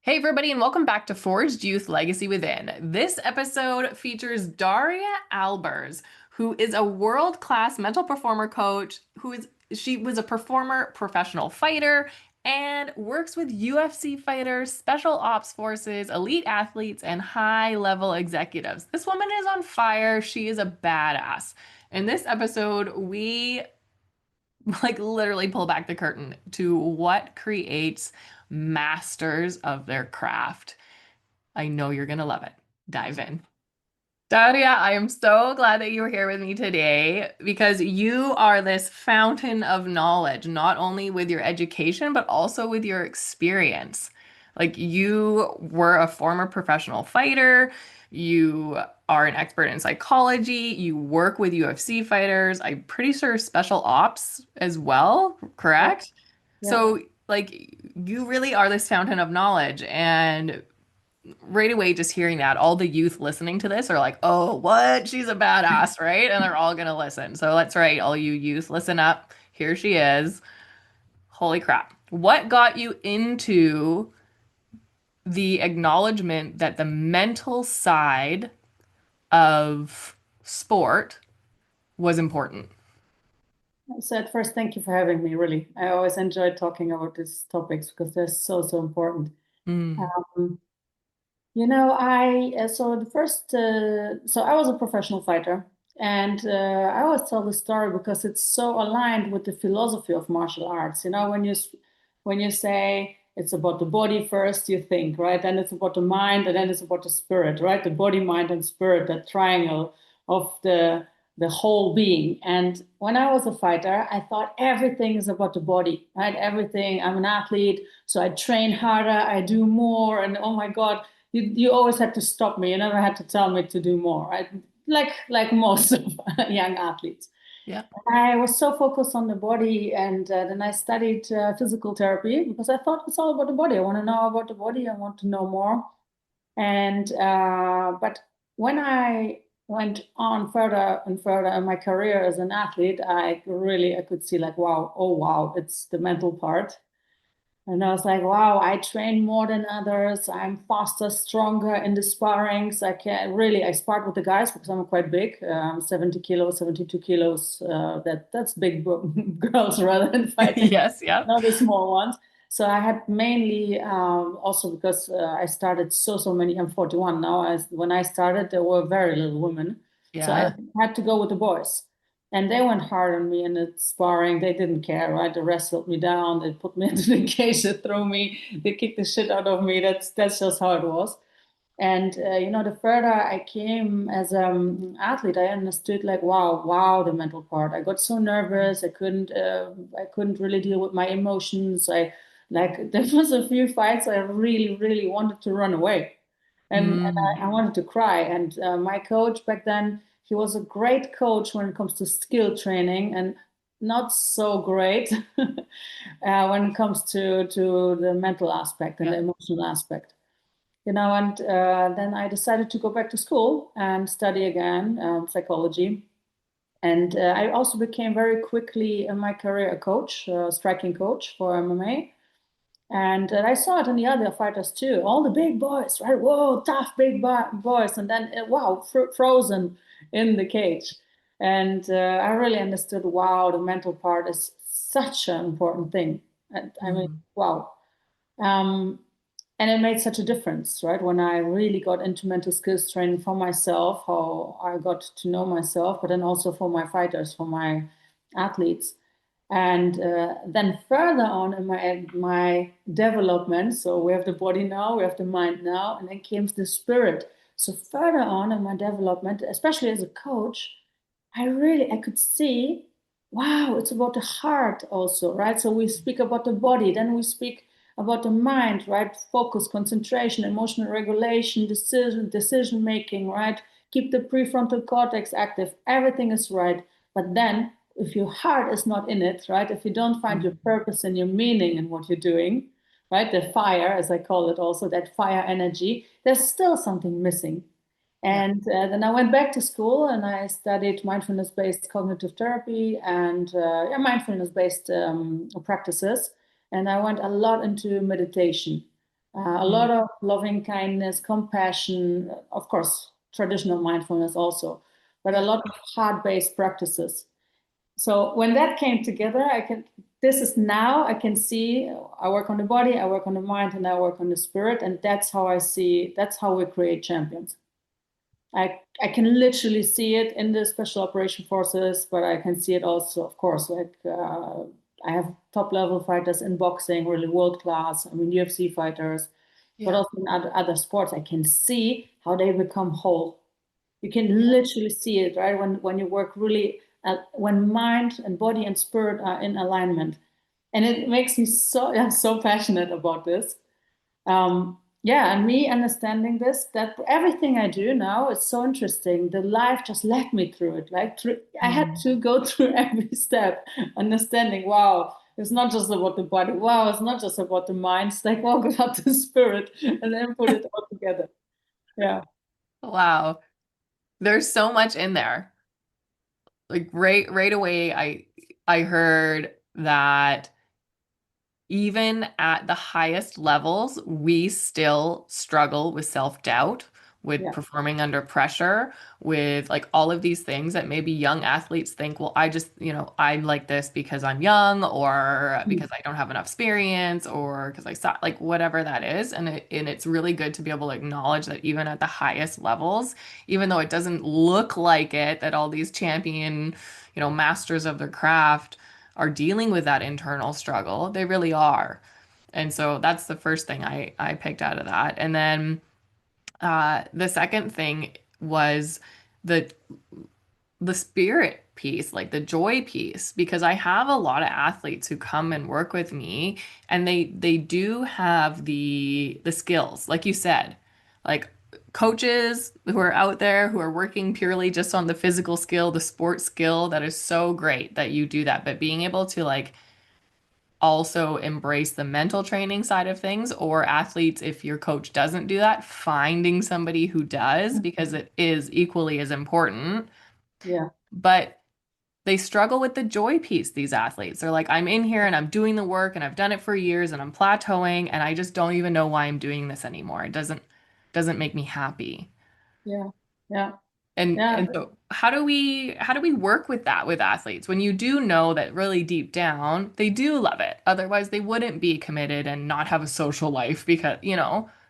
Hey, everybody, and welcome back to Forged Youth Legacy Within. This episode features Daria Albers, who is a world-class mental performer coach she was a performer, professional fighter, and works with UFC fighters, special ops forces, elite athletes, and high-level executives. This woman is on fire. She is a badass. In this episode, we literally pull back the curtain to what creates masters of their craft. I know you're going to love it. Dive in. Daria, I am so glad that you're here with me today because you are this fountain of knowledge, not only with your education, but also with your experience. Like, you were a former professional fighter, you are an expert in psychology, you work with UFC fighters, I'm pretty sure special ops as well, Yeah, correct? yeah. So, you really are this fountain of knowledge. And right away, just hearing that, all the youth listening to this are like, oh, what? She's a badass, right? And they're all going to listen. So that's right. All you youth, listen up. Here she is. Holy crap. What got you into the acknowledgement that the mental side of sport was important? So at first, thank you for having me, really. I always enjoy talking about these topics because they're so important. Mm. Um, so I was a professional fighter, and I always tell the story because it's so aligned with the philosophy of martial arts. When you say it's about the body first, you think, right? Then it's about the mind, and then it's about the spirit, right? The body, mind, and spirit, that triangle of the whole being. And when I was a fighter, I thought everything is about the body, right? Everything. I'm an athlete, so I train harder, I do more, and oh my God, you always had to stop me. You never had to tell me to do more, right? Like most of young athletes. Yeah. I was so focused on the body, and then I studied physical therapy because I thought it's all about the body. I want to know about the body. I want to know more. And but when I went on further and further in my career as an athlete, I could see like, wow, oh wow, it's the mental part. And I was like, wow, I train more than others. I'm faster, stronger in the sparrings. I sparred with the guys because I'm quite big, 70 kilos, 72 kilos. That's big girls rather than fighting, Yes. Yeah. not the small ones. So I had mainly also because I started so many. I'm 41 now. When I started, there were very little women. So I Yeah. had to go with the boys. And they went hard on me in the sparring. They didn't care, right? They wrestled me down. They put me into the cage. They threw me. They kicked the shit out of me. That's just how it was. And the further I came as an athlete, I understood like, wow, the mental part. I got so nervous. I couldn't really deal with my emotions. There was a few fights I really wanted to run away, and Mm. I wanted to cry. And my coach back then, he was a great coach when it comes to skill training, and not so great when it comes to the mental aspect and Yeah. the emotional aspect. And then I decided to go back to school and study again psychology. And I also became very quickly in my career a coach, a striking coach for MMA. And I saw it in the other fighters too, all the big boys, right? Whoa, tough big boys. And then, wow, frozen in the cage. And I really understood, wow, the mental part is such an important thing. And, I mean, Mm. wow. Um, and it made such a difference, right? When I really got into mental skills training for myself, how I got to know myself, but then also for my fighters, for my athletes. And then further on in my development, so we have the body now, we have the mind now, and then came the spirit. So further on in my development, especially as a coach, I could see, wow, it's about the heart also, right? So we speak about the body, then we speak about the mind, right? Focus, concentration, emotional regulation, decision making, right? Keep the prefrontal cortex active. Everything is right. But then if your heart is not in it, right? If you don't find your Mm. purpose and your meaning in what you're doing, right? The fire, as I call it also, that fire energy, there's still something missing. Yeah. And then I went back to school and I studied mindfulness-based cognitive therapy and mindfulness-based practices. And I went a lot into meditation. A lot of loving kindness, compassion, of course, traditional mindfulness also, but a Yeah. lot of heart-based practices. So when that came together, this is now I can see I work on the body, I work on the mind, and I work on the spirit. And that's how we create champions. I can literally see it in the special operation forces, but I can see it also, of course, I have top level fighters in boxing, really world class. I mean, UFC fighters, but Yeah. also in other sports. I can see how they become whole. You can Yeah. literally see it, right? When you work really, when mind and body and spirit are in alignment, and it makes me so I'm so passionate about this. Yeah, and me understanding this, that everything I do now is so interesting. The life just led me through it. I had Mm. to go through every step, understanding, wow, it's not just about the body. Wow, it's not just about the mind. It's like, wow, about the spirit, and then put it all together. Yeah, Wow. There's so much in there. Like right away, I heard that even at the highest levels, we still struggle with self-doubt, with yeah, performing under pressure, with like all of these things that maybe young athletes think, well, I just, I'm like this because I'm young or mm, because I don't have enough experience or because I saw like whatever that is. And it's really good to be able to acknowledge that even at the highest levels, even though it doesn't look like it, that all these champion, masters of their craft are dealing with that internal struggle. They really are. And so that's the first thing I picked out of that. And then the second thing was the the spirit piece, like the joy piece, because I have a lot of athletes who come and work with me and they do have the skills, like you said, like coaches who are out there who are working purely just on the physical skill, the sports skill, that is so great that you do that. But being able to like also embrace the mental training side of things, or athletes, if your coach doesn't do that, finding somebody who does, because it is equally as important. yeah, But they struggle with the joy piece, these athletes. They're like, I'm in here and I'm doing the work and I've done it for years and I'm plateauing and I just don't even know why I'm doing this anymore. It doesn't make me happy. yeah, yeah, And yeah. and so how do we work with that with athletes when you do know that really deep down they do love it. Otherwise they wouldn't be committed and not have a social life because.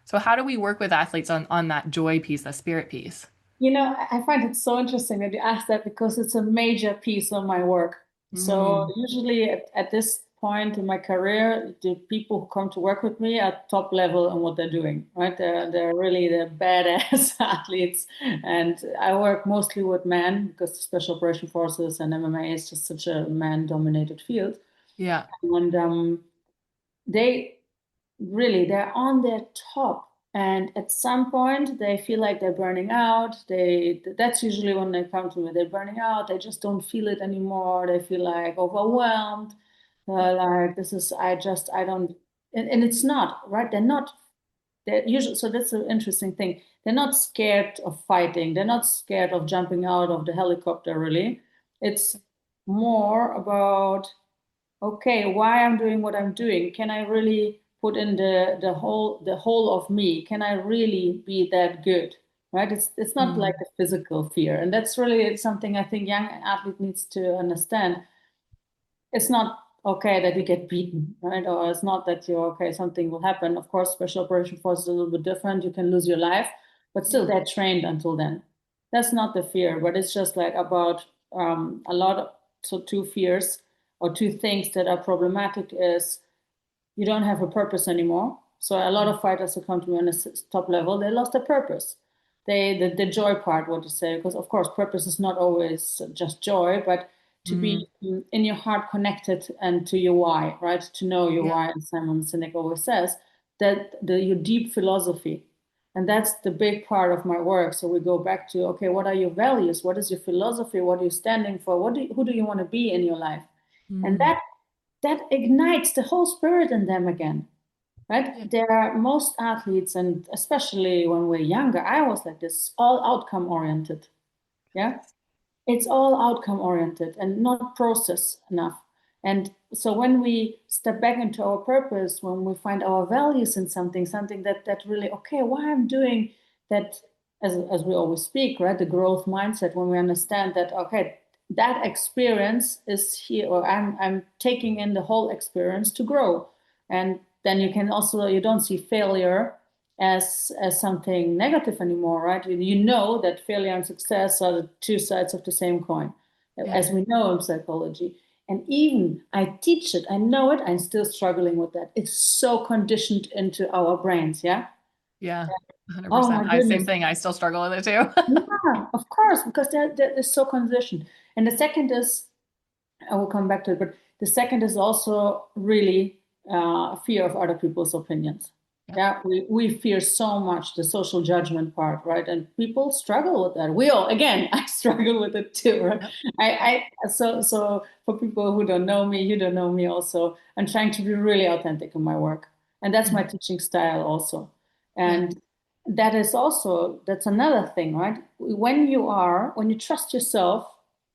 So how do we work with athletes on that joy piece, that spirit piece? I find it so interesting that you asked that because it's a major piece of my work. So Mm, usually at this point in my career, the people who come to work with me are top level in what they're doing, right? They're really the badass athletes. And I work mostly with men because Special Operation Forces and MMA is just such a man-dominated field. yeah. And they they're on their top, and at some point they feel like they're burning out. That's usually when they come to me, they're burning out, they just don't feel it anymore, they feel like overwhelmed. Like this is I don't, and it's not right, they're usually, so that's an interesting thing, they're not scared of fighting, they're not scared of jumping out of the helicopter, really. It's more about, okay, why I'm doing what I'm doing. Can I really put in the whole of me? Can I really be that good? Right? It's not like Mm, a physical fear. And that's really something I think young athlete needs to understand. It's not okay that you get beaten, right? Or it's not that you're okay, something will happen. Of course, special operation force is a little bit different. You can lose your life, but still yeah. they're trained until then. That's not the fear, but it's just like about a lot of, so two fears or two things that are problematic is you don't have a purpose anymore. So a lot of fighters who come to me on the top level, they lost their purpose. The joy part, what you say, because of course purpose is not always just joy, but to Mm, be in your heart connected and to your why, right? To know your yeah. why, as Simon Sinek always says, that your deep philosophy. And that's the big part of my work. So we go back to, okay, what are your values? What is your philosophy? What are you standing for? Who do you want to be in your life? And Mm, that ignites the whole spirit in them again, right? yeah. There are most athletes, and especially when we're younger, I was like this, all outcome oriented. Yeah, it's all outcome oriented and not process enough. And so when we step back into our purpose, when we find our values in something that really, okay, why I'm doing that, as we always speak, right? The growth mindset, when we understand that, okay, that experience is here, or I'm taking in the whole experience to grow. And then you can also, you don't see failure as something negative anymore, right? You know that failure and success are the two sides of the same coin, Yeah. as we know in psychology. And even I teach it, I know it, I'm still struggling with that. It's so conditioned into our brains, yeah? Yeah. Oh 100%. my I same goodness. thing. I still struggle with it too. Yeah, of course, because they're so conditioned. And the second is, I will come back to it, but the second is also really fear of other people's opinions. Yeah. Yeah, we fear so much the social judgment part, right? And people struggle with that. We all, again, I struggle with it too, right? Yep. So for people who don't know me, you don't know me also, I'm trying to be really authentic in my work. And that's my Mhm. teaching style also. Yeah. And that is also, that's another thing, right? When you trust yourself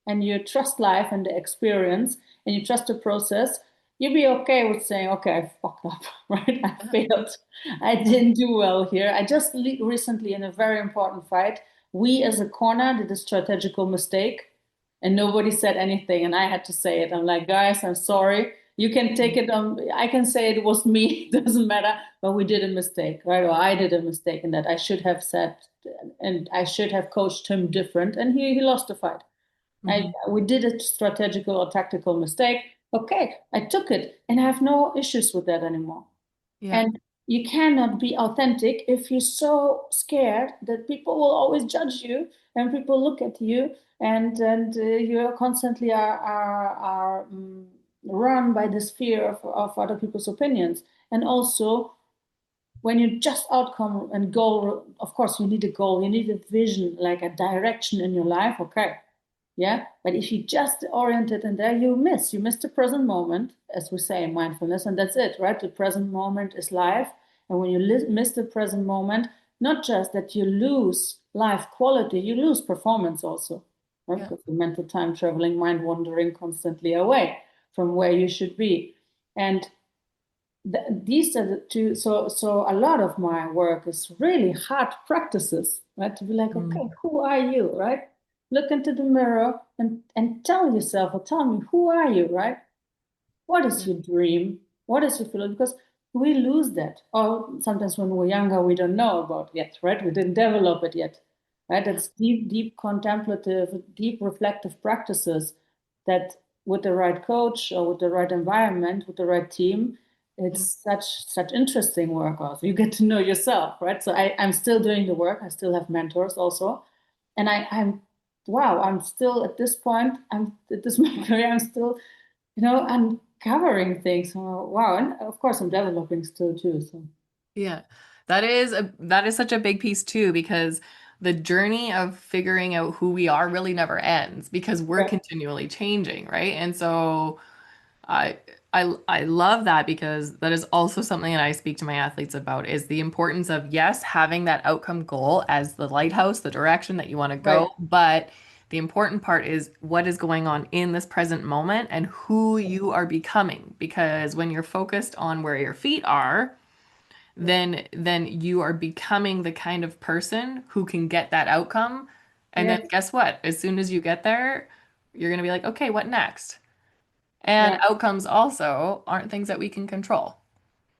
and you trust life and the experience and you trust the process, you'll be okay with saying, okay, I fucked up, right? I Yeah. failed. I Yeah. didn't do well here. I just recently, in a very important fight, we as a corner did a strategical mistake and nobody said anything. And I had to say it. I'm like, guys, I'm sorry. You can take it on. I can say it was me. It doesn't matter. But we did a mistake, right? Or I did a mistake in that I should have said, and I should have coached him different. And he lost the fight. Mhm. We did a strategical or tactical mistake. Okay, I took it and I have no issues with that anymore. Yeah. And you cannot be authentic if you're so scared that people will always judge you and people look at you and you constantly are run by this fear of other people's opinions. And also, when you just outcome and goal, of course, you need a goal, you need a vision, like a direction in your life. Okay, yeah, but if you just oriented in there, you miss the present moment, as we say in mindfulness, and that's it, right? The present moment is life. And when you miss the present moment, not just that you lose life quality, you lose performance also, right? Yeah. Because the mental time traveling, mind wandering constantly away from where you should be. And these are the two. So a lot of my work is really hard practices, right? To be like, okay, Mm. who are you, right? Look into the mirror and tell yourself, or tell me, who are you, right? What is Yeah. your dream? What is your feeling? Because we lose that. Or sometimes when we're younger, we don't know about yet, right? We didn't develop it yet, right? Yeah. It's deep contemplative, deep reflective practices that with the right coach or with the right environment, with the right team, Yeah. it's such interesting work also. You get to know yourself, right? So I'm still doing the work. I still have mentors also. And I'm wow, I'm still at this point, I'm at this my career, I'm still uncovering things. Oh, wow. And of course, I'm developing still too. So, Yeah. That is such a big piece too, because the journey of figuring out who we are really never ends because we're yeah, continually changing, right? And so I I love that because that is also something that I speak to my athletes about is the importance of yes, having that outcome goal as the lighthouse, the direction that you want to right. go, but the important part is what is going on in this present moment and who you are becoming. Because when you're focused on where your feet are, Yeah, then you are becoming the kind of person who can get that outcome. And then yeah, guess what? As soon as you get there, you're going to be like, okay, what next? And yeah, outcomes also aren't things that we can control.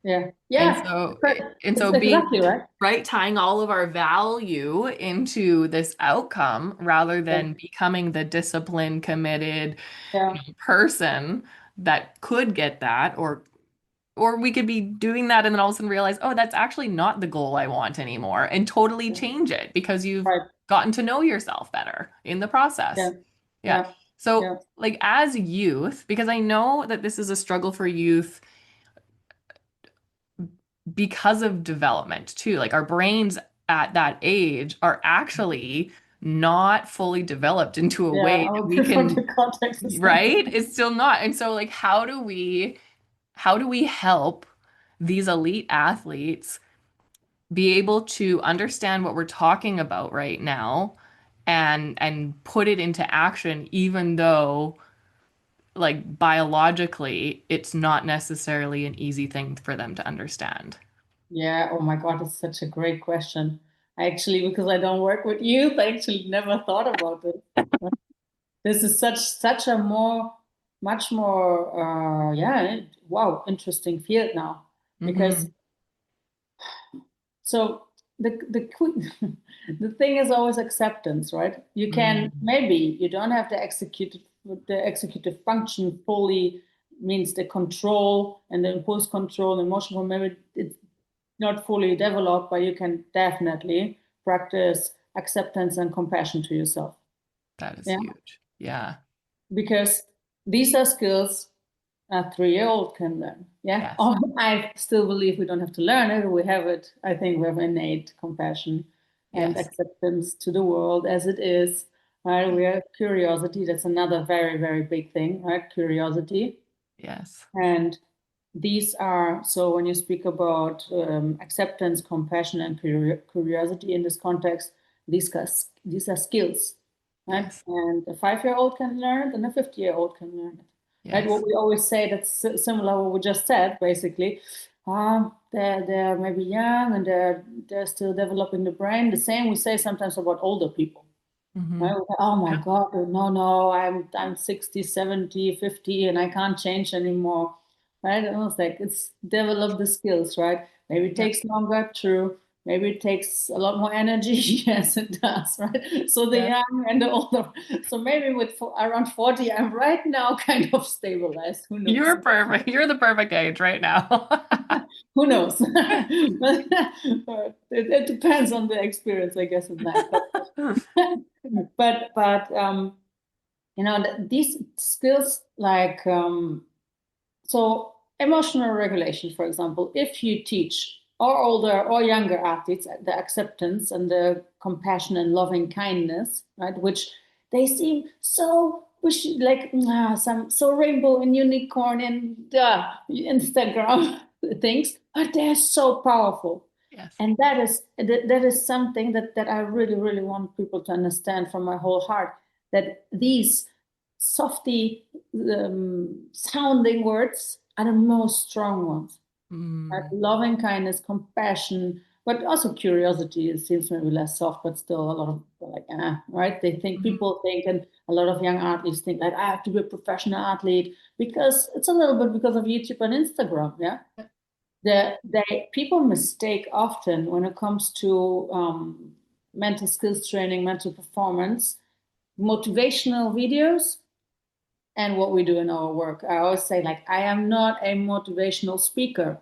yeah, And yeah. so and It's so exactly being right. right tying all of our value into this outcome rather Yeah, than becoming the disciplined, committed, yeah, person that could get that or we could be doing that and then all of a sudden realize, oh, that's actually not the goal I want anymore and totally yeah, change it because you've right. gotten to know yourself better in the process. Yeah, Yeah. yeah, So, yeah, like as youth, because I know that this is a struggle for youth because of development too. Like our brains at that age are actually not fully developed into a yeah. way I that would we prefer can, the context the same. right? It's still not. And so like how do we help these elite athletes be able to understand what we're talking about right now and put it into action even though like biologically, it's not necessarily an easy thing for them to understand. Yeah, oh my God, it's such a great question. I actually, because I don't work with youth, I actually never thought about it. This is such a much more, yeah, wow, interesting field now. Because Hmm. so the thing is always acceptance, right? You can Mm. maybe you don't have the executive function fully means the control and the impulse control, emotional maybe it's not fully developed, but you can definitely practice acceptance and compassion to yourself. That is Yeah, huge. Yeah. because these are skills a 3-year-old can learn. Yeah. Yes. Oh, I still believe we don't have to learn it. We have it. I think we have innate compassion and Yes. acceptance to the world as it is. Right. We have curiosity. That's another very, very big thing, right? Curiosity. Yes. And these are, so when you speak about acceptance, compassion, and curiosity in this context, these are skills, right? Yes. And a 5-year-old can learn it, and a 50-year-old can learn it, right? What Yes. we always say that's similar what we just said, basically. They're maybe young and they're still developing the brain. The same we say sometimes about older people. Hmm. Right? Oh my Yeah. God, no, I'm 60, 70, 50, and I can't change anymore. Right? And it's like it's develop the skills, right? Maybe it Yeah. takes longer, true. Maybe it takes a lot more energy. Yes, it does, right? So the Yes. young and the older. So maybe with around 40, I'm right now kind of stabilized. Who knows? You're perfect. You're the perfect age right now. Who knows? It depends on the experience, I guess, in life. But these skills like so emotional regulation, for example, if you teach or older or younger athletes the acceptance and the compassion and loving kindness, right, which they seem so like some so rainbow and unicorn and Instagram things, but they're so powerful. Yes. And that is something that I really, really want people to understand from my whole heart, that these softy sounding words are the most strong ones. Like Mm. loving kindness, compassion, but also curiosity. It seems maybe less soft, but still a lot of people like, right? They think Mhm. people think, and a lot of young athletes think like, I have to be a professional athlete because it's a little bit because of YouTube and Instagram. Yeah. People mistake often when it comes to mental skills training, mental performance, motivational videos and what we do in our work. I always say, like, I am not a motivational speaker,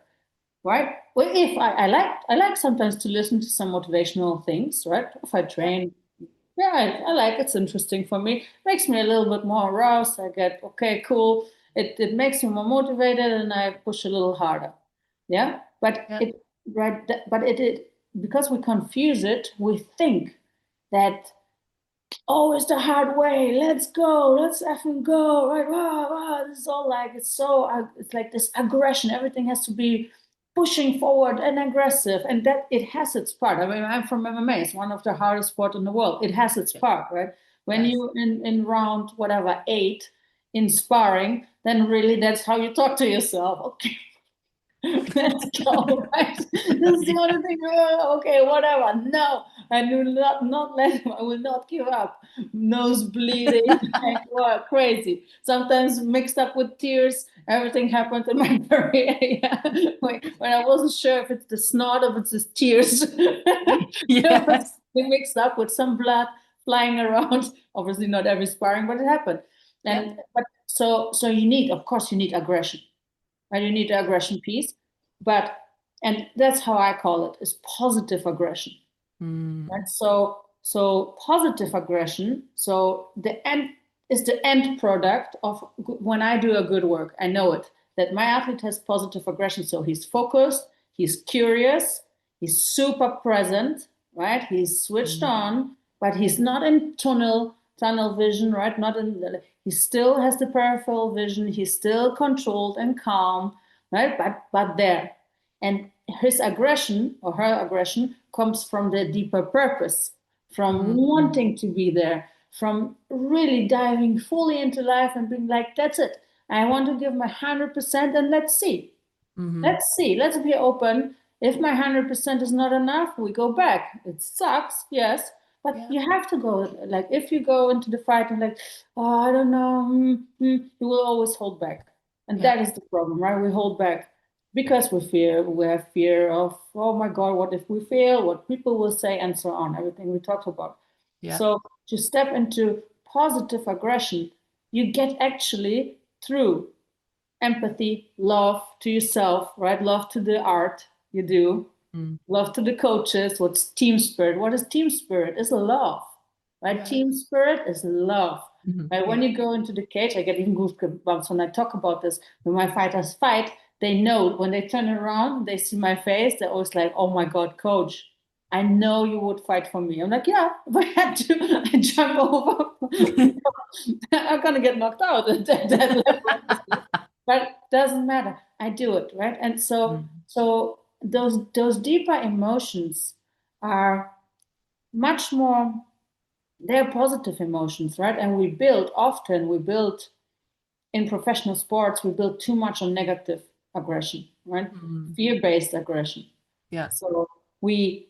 right? Well, if I like sometimes to listen to some motivational things, right? If I Yeah. train, yeah, I like it's interesting for me. Makes me a little bit more aroused. I get okay, cool. It makes me more motivated, and I push a little harder. Yeah, but Yeah. it right, but it because we confuse it, we think that oh, it's the hard way. Let's go. Let's effing go. Right. Wow, wow. This is all like, it's like this aggression. Everything has to be pushing forward and aggressive. And that it has its part. I mean, I'm from MMA. It's one of the hardest sport in the world. It has its Yeah. part, right? When Yes. you in round, whatever, 8 in sparring, then really that's how you talk to yourself. Okay, let's go. Right? This is the only thing. Okay, whatever. No, I will not let him. I will not give up. Nose bleeding, like what crazy. Sometimes mixed up with tears. Everything happened in my very yeah. When I wasn't sure if it's the snot or if it's the tears. It was Yes. mixed up with some blood flying around. Obviously, not every sparring, but it happened. Yeah. And but so you need, of course, you need aggression, right? You need the aggression piece, but and that's how I call it is positive aggression, right? Mm. So positive aggression. So the end is the end product of when I do a good work. I know it that my athlete has positive aggression. So he's focused, he's curious, he's super present, right? He's switched Mm. on, but he's not in tunnel vision, right? Not in the, he still has the peripheral vision. He's still controlled and calm, right? But there, and his aggression or her aggression comes from the deeper purpose, from Mm. wanting to be there, from really diving fully into life and being like, that's it. I want to give my 100% and let's see. Hmm. Let's see. Let's be open. If my 100% is not enough, we go back. It sucks, yes, but Yeah. you have to go. Like if you go into the fight and like, oh, I don't know, you will always hold back, and Yeah. that is the problem, right? We hold back because we fear. We have fear of, oh my God, what if we fail? What people will say, and so on. Everything we talked about. Yeah. So to step into positive aggression, you get actually through empathy, love to yourself, right? Love to the art you do, Mm. love to the coaches. What's team spirit? What is team spirit? It's love, right? Yeah. Team spirit is love. Mhm. Right? When Yeah. you go into the cage, I get even goosebumps when I talk about this. When my fighters fight, they know when they turn around, they see my face, they're always like, oh my God, coach, I know you would fight for me. I'm like, yeah, if I had to, I jump over. I'm gonna get knocked out at that level, obviously. But doesn't matter. I do it, right? And so Mm. so those deeper emotions are much more, they're positive emotions, right? And we build in professional sports, we build too much on negative aggression, right? Mm. Fear-based aggression. Yeah. So we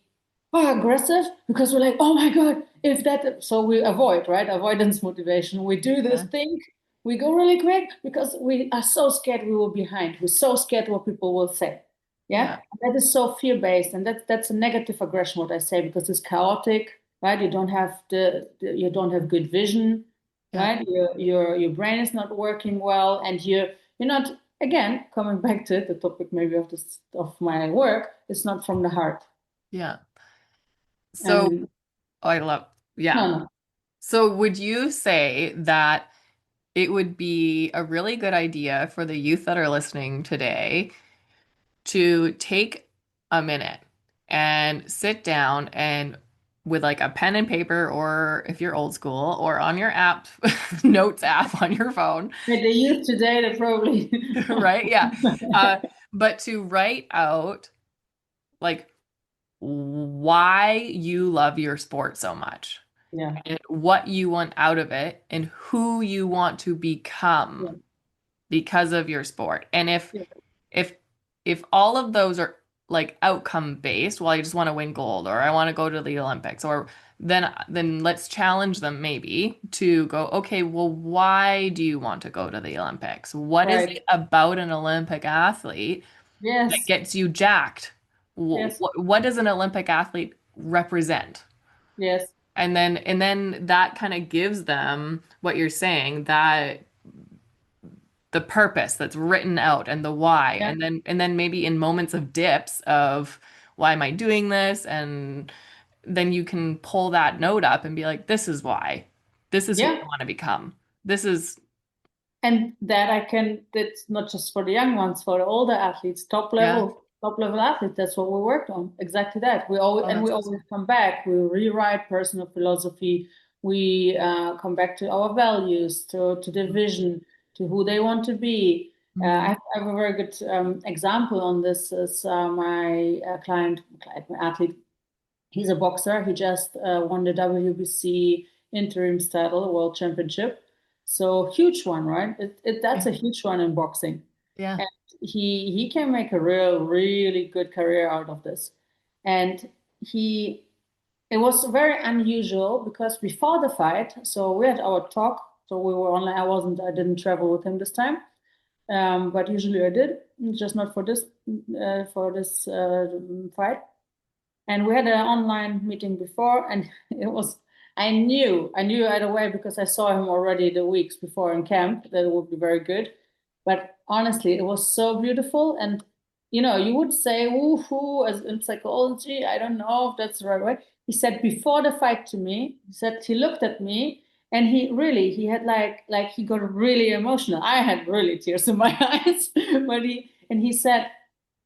are aggressive because we're like, oh my God, if that, so we avoid, right? Avoidance motivation. We do this Yeah. thing, we go really quick because we are so scared we will be behind. We're so scared what people will say. Yeah. Yeah. That is so fear-based. And that's a negative aggression, what I say, because it's chaotic, right? You don't have you don't have good vision, Yeah. right? Your brain is not working well, and you're not, again, coming back to it, the topic maybe of this of my work, it's not from the heart. Yeah. So, And oh, I love, yeah. no, no, So, would you say that it would be a really good idea for the youth that are listening today to take a minute and sit down and with like a pen and paper, or if you're old school, or on your app, notes app on your phone, but the youth today, they probably, right? Yeah. Uh, but to write out like why you love your sport so much yeah, and what you want out of it and who you want to yeah, become because of your sport. And yeah, if if all of those are like outcome based, well, I just want to win gold or I want to go to the Olympics, or then let's challenge them maybe to go, okay, well, why do you want to go to the Olympics? What is right, it about an Olympic athlete that yes, gets you jacked? yes, What does an Olympic athlete represent? yes, And then that kind of gives them what you're saying, that the purpose that's written out and the why. yeah, And then maybe in moments of dips of why am I doing this? And then you can pull that note up and be like, this is why. This is who yeah. I want to become. This is And that I can, that's not just for the young ones, for the older athletes, yeah. top level athletes. That's what we worked on. Exactly that. Oh, We that's always come back. We rewrite personal philosophy. We come back to our values, to the awesome. vision, to who they want to be. Mhm. I have a very good example on this. Is my my athlete. He's a boxer. He just won the WBC interim title, World Championship. So huge one, right? That's Yeah. a huge one in boxing, Yeah. and he can make a really good career out of this. And he it was very unusual because before the fight, so we had our talk. So we were online. I didn't travel with him this time, but usually I did, just not for this fight. And we had an online meeting before, and it was, I knew right away because I saw him already the weeks before in camp that it would be very good. But honestly, it was so beautiful. And you would say woohoo as in psychology. I don't know if that's the right way. He said before the fight to me, he said he looked at me and he had like he got really emotional. I had really tears in my eyes, but he said,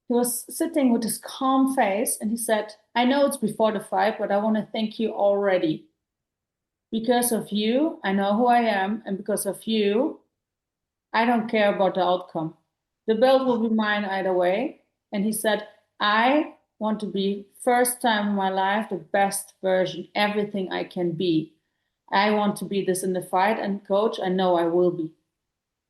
he was sitting with this calm face and he said, I know it's before the fight, but I want to thank you already. Because of you, I know who I am, and because of you, I don't care about the outcome. The belt will be mine either way. And he said, I want to be, first time in my life, the best version, everything I can be. I want to be this in the fight, and coach, I know I will be.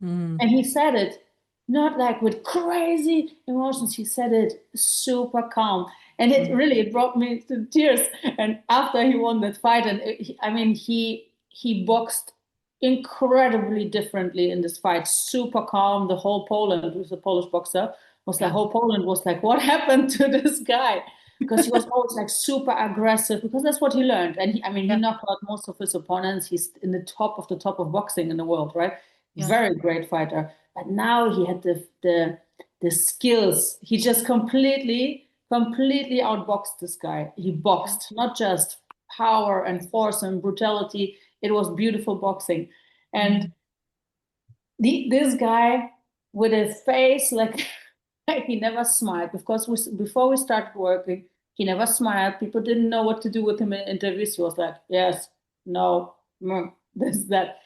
Mm. And he said it not like with crazy emotions. He said it super calm. And it brought me to tears. And after he won that fight, and I mean, he boxed incredibly differently in this fight, super calm. The whole Poland, was a Polish boxer, was like, Yeah. whole Poland was like, what happened to this guy? Because he was always like super aggressive, because that's what he learned. And I mean, he Yeah. knocked out most of his opponents. He's in the top of boxing in the world, right? Yeah. Very great fighter. But now he had the skills. He just completely outboxed this guy. He Yeah. boxed, not just power and force and brutality. It was beautiful boxing. And Mm. this guy with a face like he never smiled. Because before we started working, he never smiled. People didn't know what to do with him in interviews. He was like, yes, no, this, that.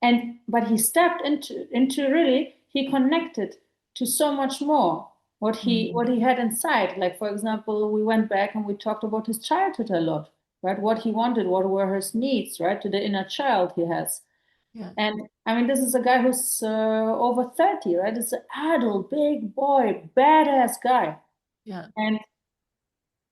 And but he stepped into really, he connected to so much more Mm. what he had inside. Like, for example, we went back and we talked about his childhood a lot, right? What he wanted, what were his needs, right? To the inner child he has. Yeah. And I mean, this is a guy who's over 30, right? It's an adult, big boy, badass guy. Yeah. And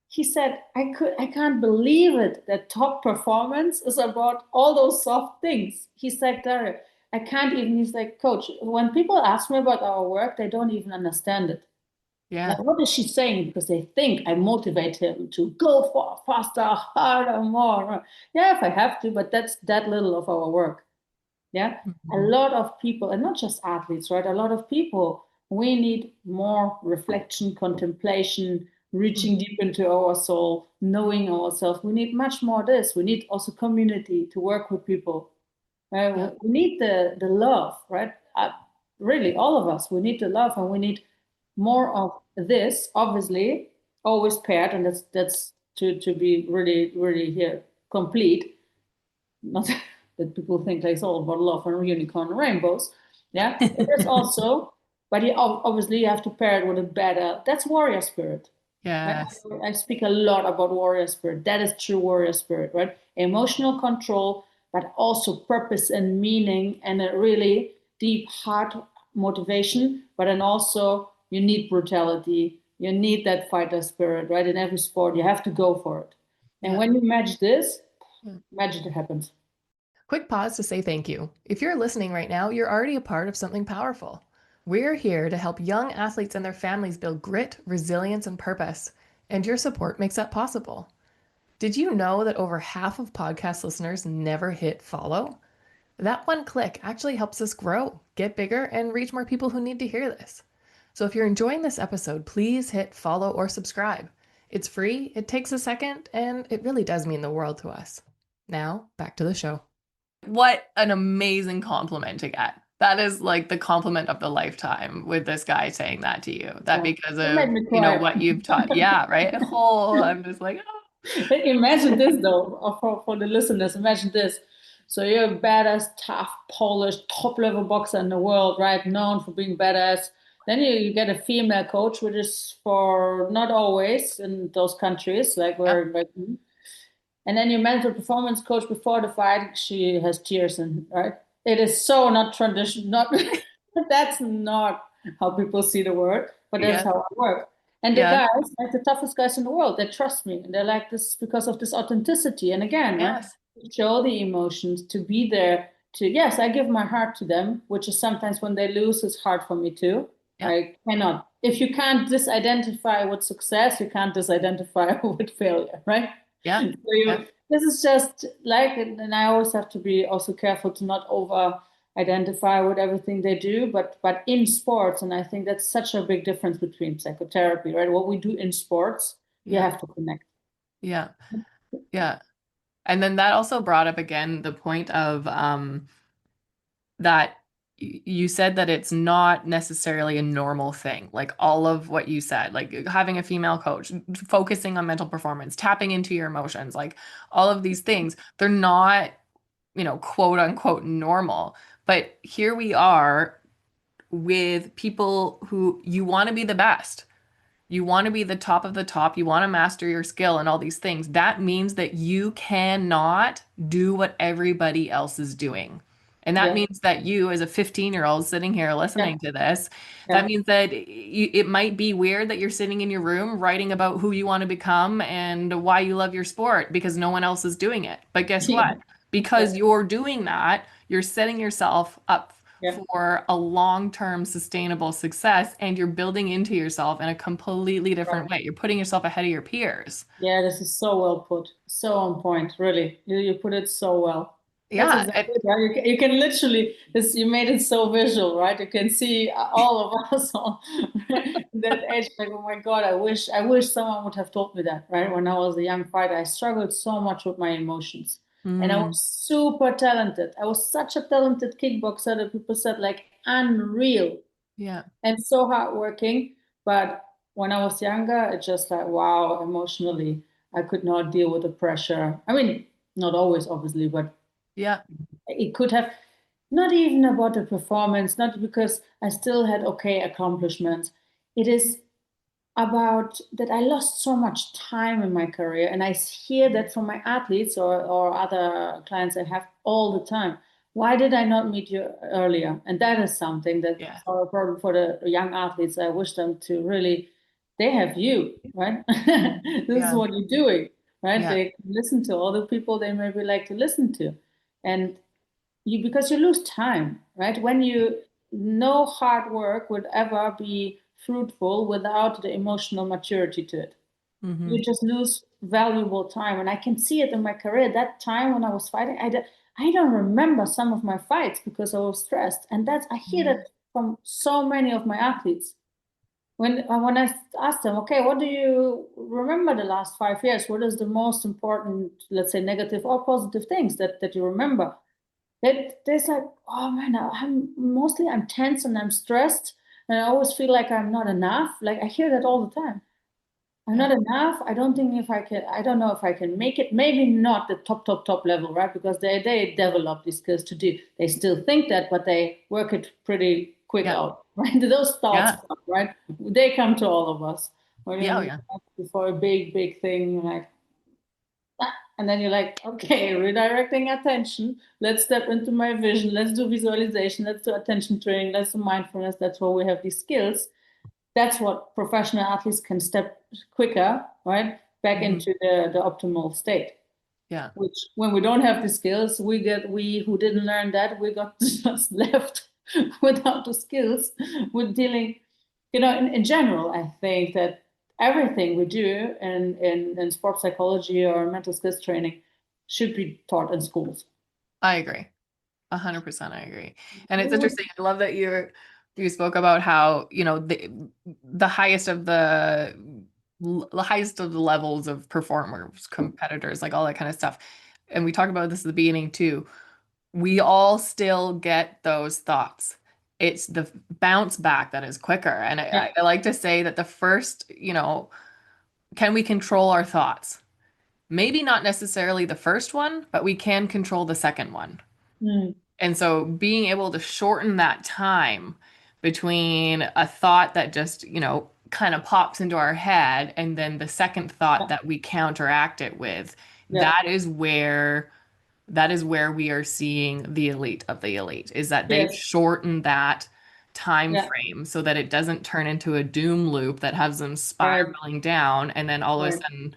he said, I can't believe it that top performance is about all those soft things. He's like, Daria, I can't even, he's like, coach, when people ask me about our work, they don't even understand it. Like, Yeah. what is she saying? Because they think I motivate him to go for faster, harder, more. Yeah, if I have to, but that's that little of our work. Yeah. A Mhm. lot of people, and not just athletes, right? A lot of people, we need more reflection, contemplation, reaching Mhm. deep into our soul, knowing ourselves. We need much more of this. We need also community to work with people. Yeah. We need the love, right? Really, all of us, we need the love, and we need more of this, obviously, always paired, and that's to be really here complete, not that people think like it's all about love and unicorn and rainbows. Yeah, it is also, but obviously you have to pair it with a better. That's warrior spirit. Right? Yes. I speak a lot about warrior spirit. That is true warrior spirit, right? Emotional control, but also purpose and meaning, and a really deep heart motivation. But then also you need brutality. You need that fighter spirit, right? In every sport, you have to go for it. And Yeah. when you match this, Yeah. magic happens. Quick pause to say thank you. If you're listening right now, you're already a part of something powerful. We're here to help young athletes and their families build grit, resilience, and purpose, and your support makes that possible. Did you know that over half of podcast listeners never hit follow? That one click actually helps us grow, get bigger, and reach more people who need to hear this. So if you're enjoying this episode, please hit follow or subscribe. It's free, it takes a second, and it really does mean the world to us. Now, back to the show. What an amazing compliment to get. That is like the compliment of the lifetime with this guy saying that to you. That Yeah. because It made of, me cry. what you've taught. Yeah, right? Oh, I'm just like, oh. Imagine this though, for the listeners. Imagine this. So you're a badass, tough, polished, top level boxer in the world, right? Known for being badass. Then you get a female coach, which is for not always in those countries, like Yeah, where like, and then your mental performance coach before the fight, she has tears and right. It is so not tradition, not that's not how people see the world, but that's yeah, how I work. And the yeah, guys, like the toughest guys in the world, they trust me. And they're like this because of this authenticity. And again, right, yes, to show the emotions, to be there, to yes, I give my heart to them, which is sometimes when they lose, it's hard for me too. yeah, I cannot. If you can't disidentify with success, you can't disidentify with failure, right? yeah, So yeah, this is just like, and I always have to be also careful to not over identify with everything they do, but in sports, and I think that's such a big difference between psychotherapy, right? What we do in sports, you yeah, have to connect. yeah, yeah. And then that also brought up again the point of that you said that it's not necessarily a normal thing. Like all of what you said, like having a female coach, focusing on mental performance, tapping into your emotions, like all of these things, they're not, quote unquote normal. But here we are with people who you want to be the best. you want to be the top of the top, you want to master your skill and all these things, that means that you cannot do what everybody else is doing. And that Yeah. means that you, as a 15-year-old sitting here Yeah. listening to this, that Yeah. means that it might be weird that you're sitting in your room writing about who you want to become and why you love your sport because no one else is doing it. But guess Yeah. what? Because you're doing that, you're setting yourself up Yeah. for a long-term sustainable success and you're building into yourself in a completely different Right. way. You're putting yourself ahead of your peers. Yeah, this is so well put. So on point, really. You put it so well. That's Yeah, exactly it, right. You can literally, this, you made it so visual, right? You can see all of us on that age, like, oh my God, I wish someone would have told me that, right? When I was a young fighter, I struggled so much with my emotions. And I mm, was super talented. I was such a talented kickboxer that people said, like, unreal yeah. and so hardworking. But when I was younger, it's just like, wow, emotionally, I could not deal with the pressure. I mean, not always, obviously, but Yeah. it could have not even about the performance, not because I still had okay accomplishments. It is about that I lost so much time in my career. And I hear that from my athletes or other clients I have all the time. Why did I not meet you earlier? And that is something that Yeah. for a problem for the young athletes. I wish them to really, they have you, right? This is Yeah. what you're doing, right? Yeah. They can listen to all the people they maybe like to listen to. And you, because you lose time, right? When you, no hard work would ever be fruitful without the emotional maturity to it. Hmm. You just lose valuable time. And I can see it in my career. That time when I was fighting, I don't remember some of my fights because I was stressed. And that's, I hear that from so many of my athletes. When I ask them, okay, what do you remember the last 5 years? What is the most important, let's say, negative or positive things that you remember? There's like, oh man, I'm tense and I'm stressed, and I always feel like I'm not enough. Like I hear that all the time. I'm Yeah. not enough. I don't think if I can. I don't know if I can make it. Maybe not the top level, right? Because they develop these skills to do. They still think that, but they work it pretty quick Yeah. out, right? Those thoughts Yeah. come, right? They come to all of us when Yeah. Oh, you're yeah. before a big thing, like, and then you're like, okay, redirecting attention. Let's step into my vision. Let's do visualization. Let's do attention training. Let's do mindfulness. That's where we have these skills. That's what professional athletes can step quicker, right? Back Hmm. into the optimal state. Yeah. Which when we don't have the skills, we who didn't learn that, we got just left without the skills with dealing, in general, I think that everything we do in sports psychology or mental skills training should be taught in schools. I agree. 100% I agree. And We it's would, interesting. I love that you spoke about how, the highest of the highest of the levels of performers, competitors, like all that kind of stuff. And we talked about this at the beginning too. We all still get those thoughts. It's the bounce back that is quicker. And yeah. I like to say that the first, can we control our thoughts? Maybe not necessarily the first one, but we can control the second one. Mm, And so being able to shorten that time between a thought that just, kind of pops into our head and then the second thought yeah. that we counteract it with, Yeah. that is where we are seeing the elite of the elite, is that they've Yes. shortened that time Yeah. frame so that it doesn't turn into a doom loop that has them Right. spiraling down and then all of a Right. sudden,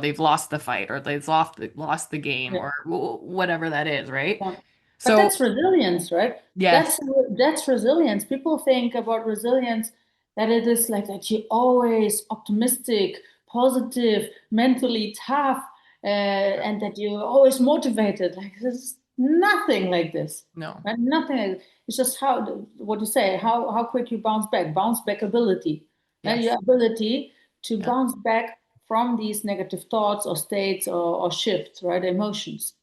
they've lost the fight or they've lost the game Yeah. or whatever that is, right? Yeah. But So, that's resilience, right? yes. That's resilience. People think about resilience that it is like that you're always optimistic, positive, mentally tough, and that you're always motivated. Like there's nothing like this, No. right? Nothing. It's just how what you say, how quick you bounce back ability, and Yes. your ability to Yeah. bounce back from these negative thoughts or states or shifts, right? Emotions.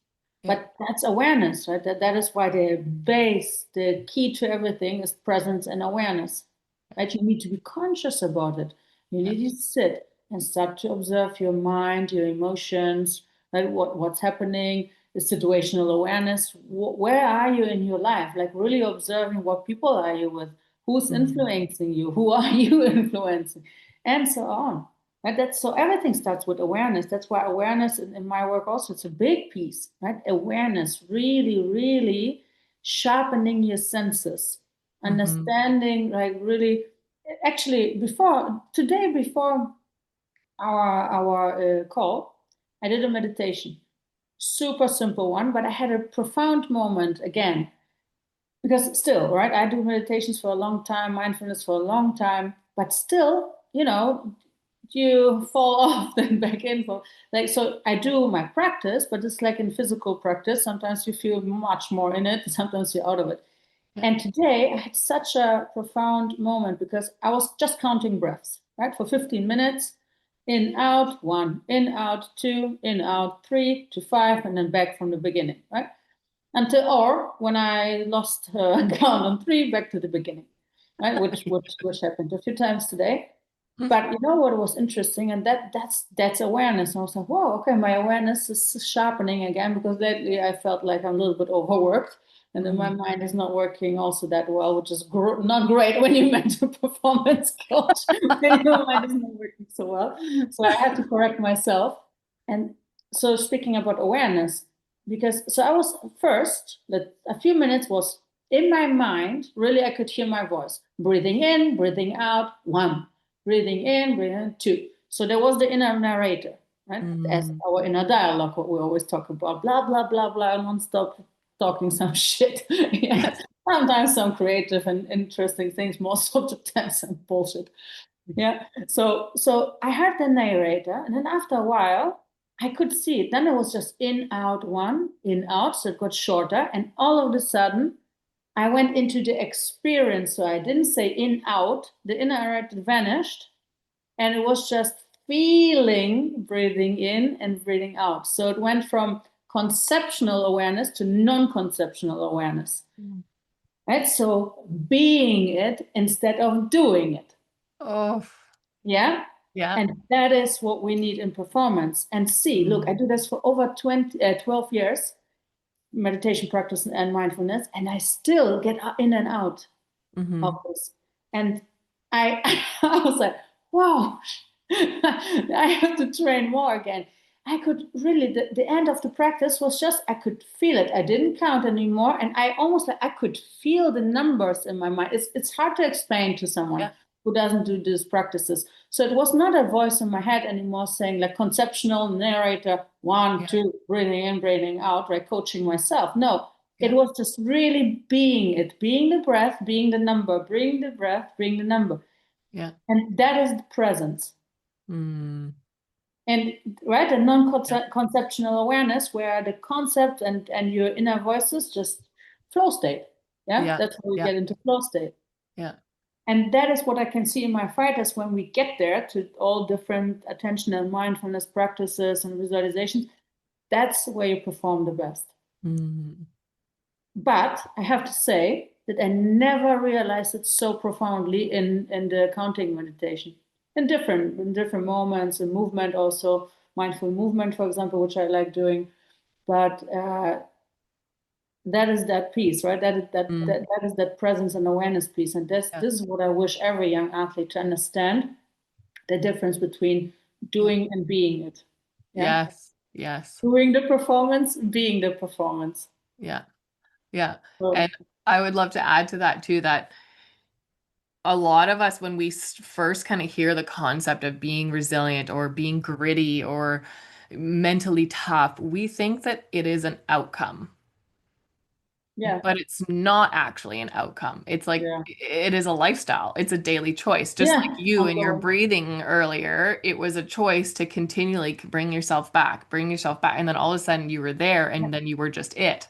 Yeah. But that's awareness, right? That is why the key to everything is presence and awareness, right? You need to be conscious about it. You Yeah. need to sit and start to observe your mind, your emotions, right? What's happening, the situational awareness. Where are you in your life? Like really observing what people are you with, who's Mhm. influencing you, who are you influencing, and so on. Right? That's so everything starts with awareness. That's why awareness in my work also it's a big piece, right? Awareness, really, really sharpening your senses, Hmm. understanding, like really. Actually, before our call, I did a meditation, super simple one, but I had a profound moment again because still, right? I do meditations for a long time, mindfulness for a long time, but still, you fall off then back in for like so I do my practice, but it's like in physical practice. Sometimes you feel much more in it, sometimes you're out of it. Yeah. And today I had such a profound moment because I was just counting breaths, right? For 15 minutes, in, out, one, in, out, two, in, out, three to five, and then back from the beginning, right? Until, or when I lost count on three, back to the beginning, right? Which happened a few times today. But you know what was interesting, and that's awareness. And I was like, whoa, okay, my awareness is sharpening again because lately I felt like I'm a little bit overworked, and then my Mhm. mind is not working also that well, which is not great when you mental performance coach. Then your mind is not working so well. So I had to correct myself. And so speaking about awareness, because so I was first that a few minutes was in my mind. Really, I could hear my voice breathing in, breathing out. One breathing in, breathing out, two. So there was the inner narrator, right? As Mm. our inner dialogue, what we always talk about, blah, blah, blah, blah, non-stop talking some shit. Yeah. Yes. Sometimes some creative and interesting things, most of the time some bullshit. Yeah. So I heard the narrator, and then after a while, I could see it. Then it was just in, out, one, in, out. So it got shorter. And all of a sudden, I went into the experience. So I didn't say in, out. The inner narrator vanished and it was just feeling breathing in and breathing out. So it went from conceptual awareness to non-conceptual awareness, Mm. right? So being it instead of doing it. Oh, Yeah. yeah. And that is what we need in performance. And see, look, I Mm. do this for over 12 years, meditation practice and mindfulness, and I still get in and out of Hmm. this. And I, I was like, wow, I have to train more again. I could really, the end of the practice was just, I could feel it. I didn't count anymore. And I almost like, I could feel the numbers in my mind. It's hard to explain to someone Yeah. who doesn't do these practices. So it was not a voice in my head anymore saying like conceptual narrator, one, Yeah. two, breathing in, breathing out, right? Coaching myself. No, it Yeah. was just really being it, being the breath, being the number, bring the breath, bring the number. Yeah. And that is the presence. Mm. And right, a Yeah. non-conceptual awareness where the concept and your inner voices just flow state. Yeah, Yeah. that's how we Yeah. get into flow state. Yeah. And that is what I can see in my fighters when we get there to all different attention and mindfulness practices and visualizations. That's where you perform the best. Mm. But I have to say that I never realized it so profoundly in the counting meditation. In different moments, in movement also, mindful movement, for example, which I like doing. But that is that piece, right? Mm. That is that presence and awareness piece. And Yeah. this is what I wish every young athlete to understand the difference between Yeah. doing and being it. Yeah. Yes. Yes. Doing the performance, being the performance. Yeah. Yeah. So And I would love to add to that too, that a lot of us, when we first kind of hear the concept of being resilient or being gritty or mentally tough, we think that it is an outcome. yeah, But it's not actually an outcome. It's like yeah, it is a lifestyle. It's a daily choice. Just like yeah. you and your Ongoing. breathing earlier, it was a choice to continually bring yourself back. And then all of a sudden you were there Yeah, and then you were just it.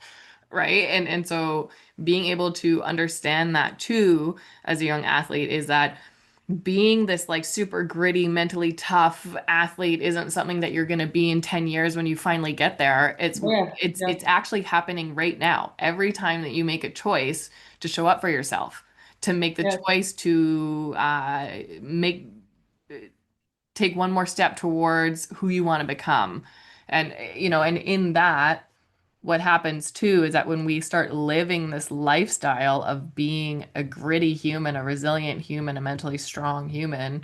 Right. And so being able to understand that too as a young athlete is that being this like super gritty, mentally tough athlete isn't something that you're going to be in 10 years when you finally get there. It's yeah, it's yeah, it's actually happening right now. Every time that you make a choice to show up for yourself, to make the yeah, choice to make take one more step towards who you want to become. And and in that what happens too is that when we start living this lifestyle of being a gritty human, a resilient human, a mentally strong human,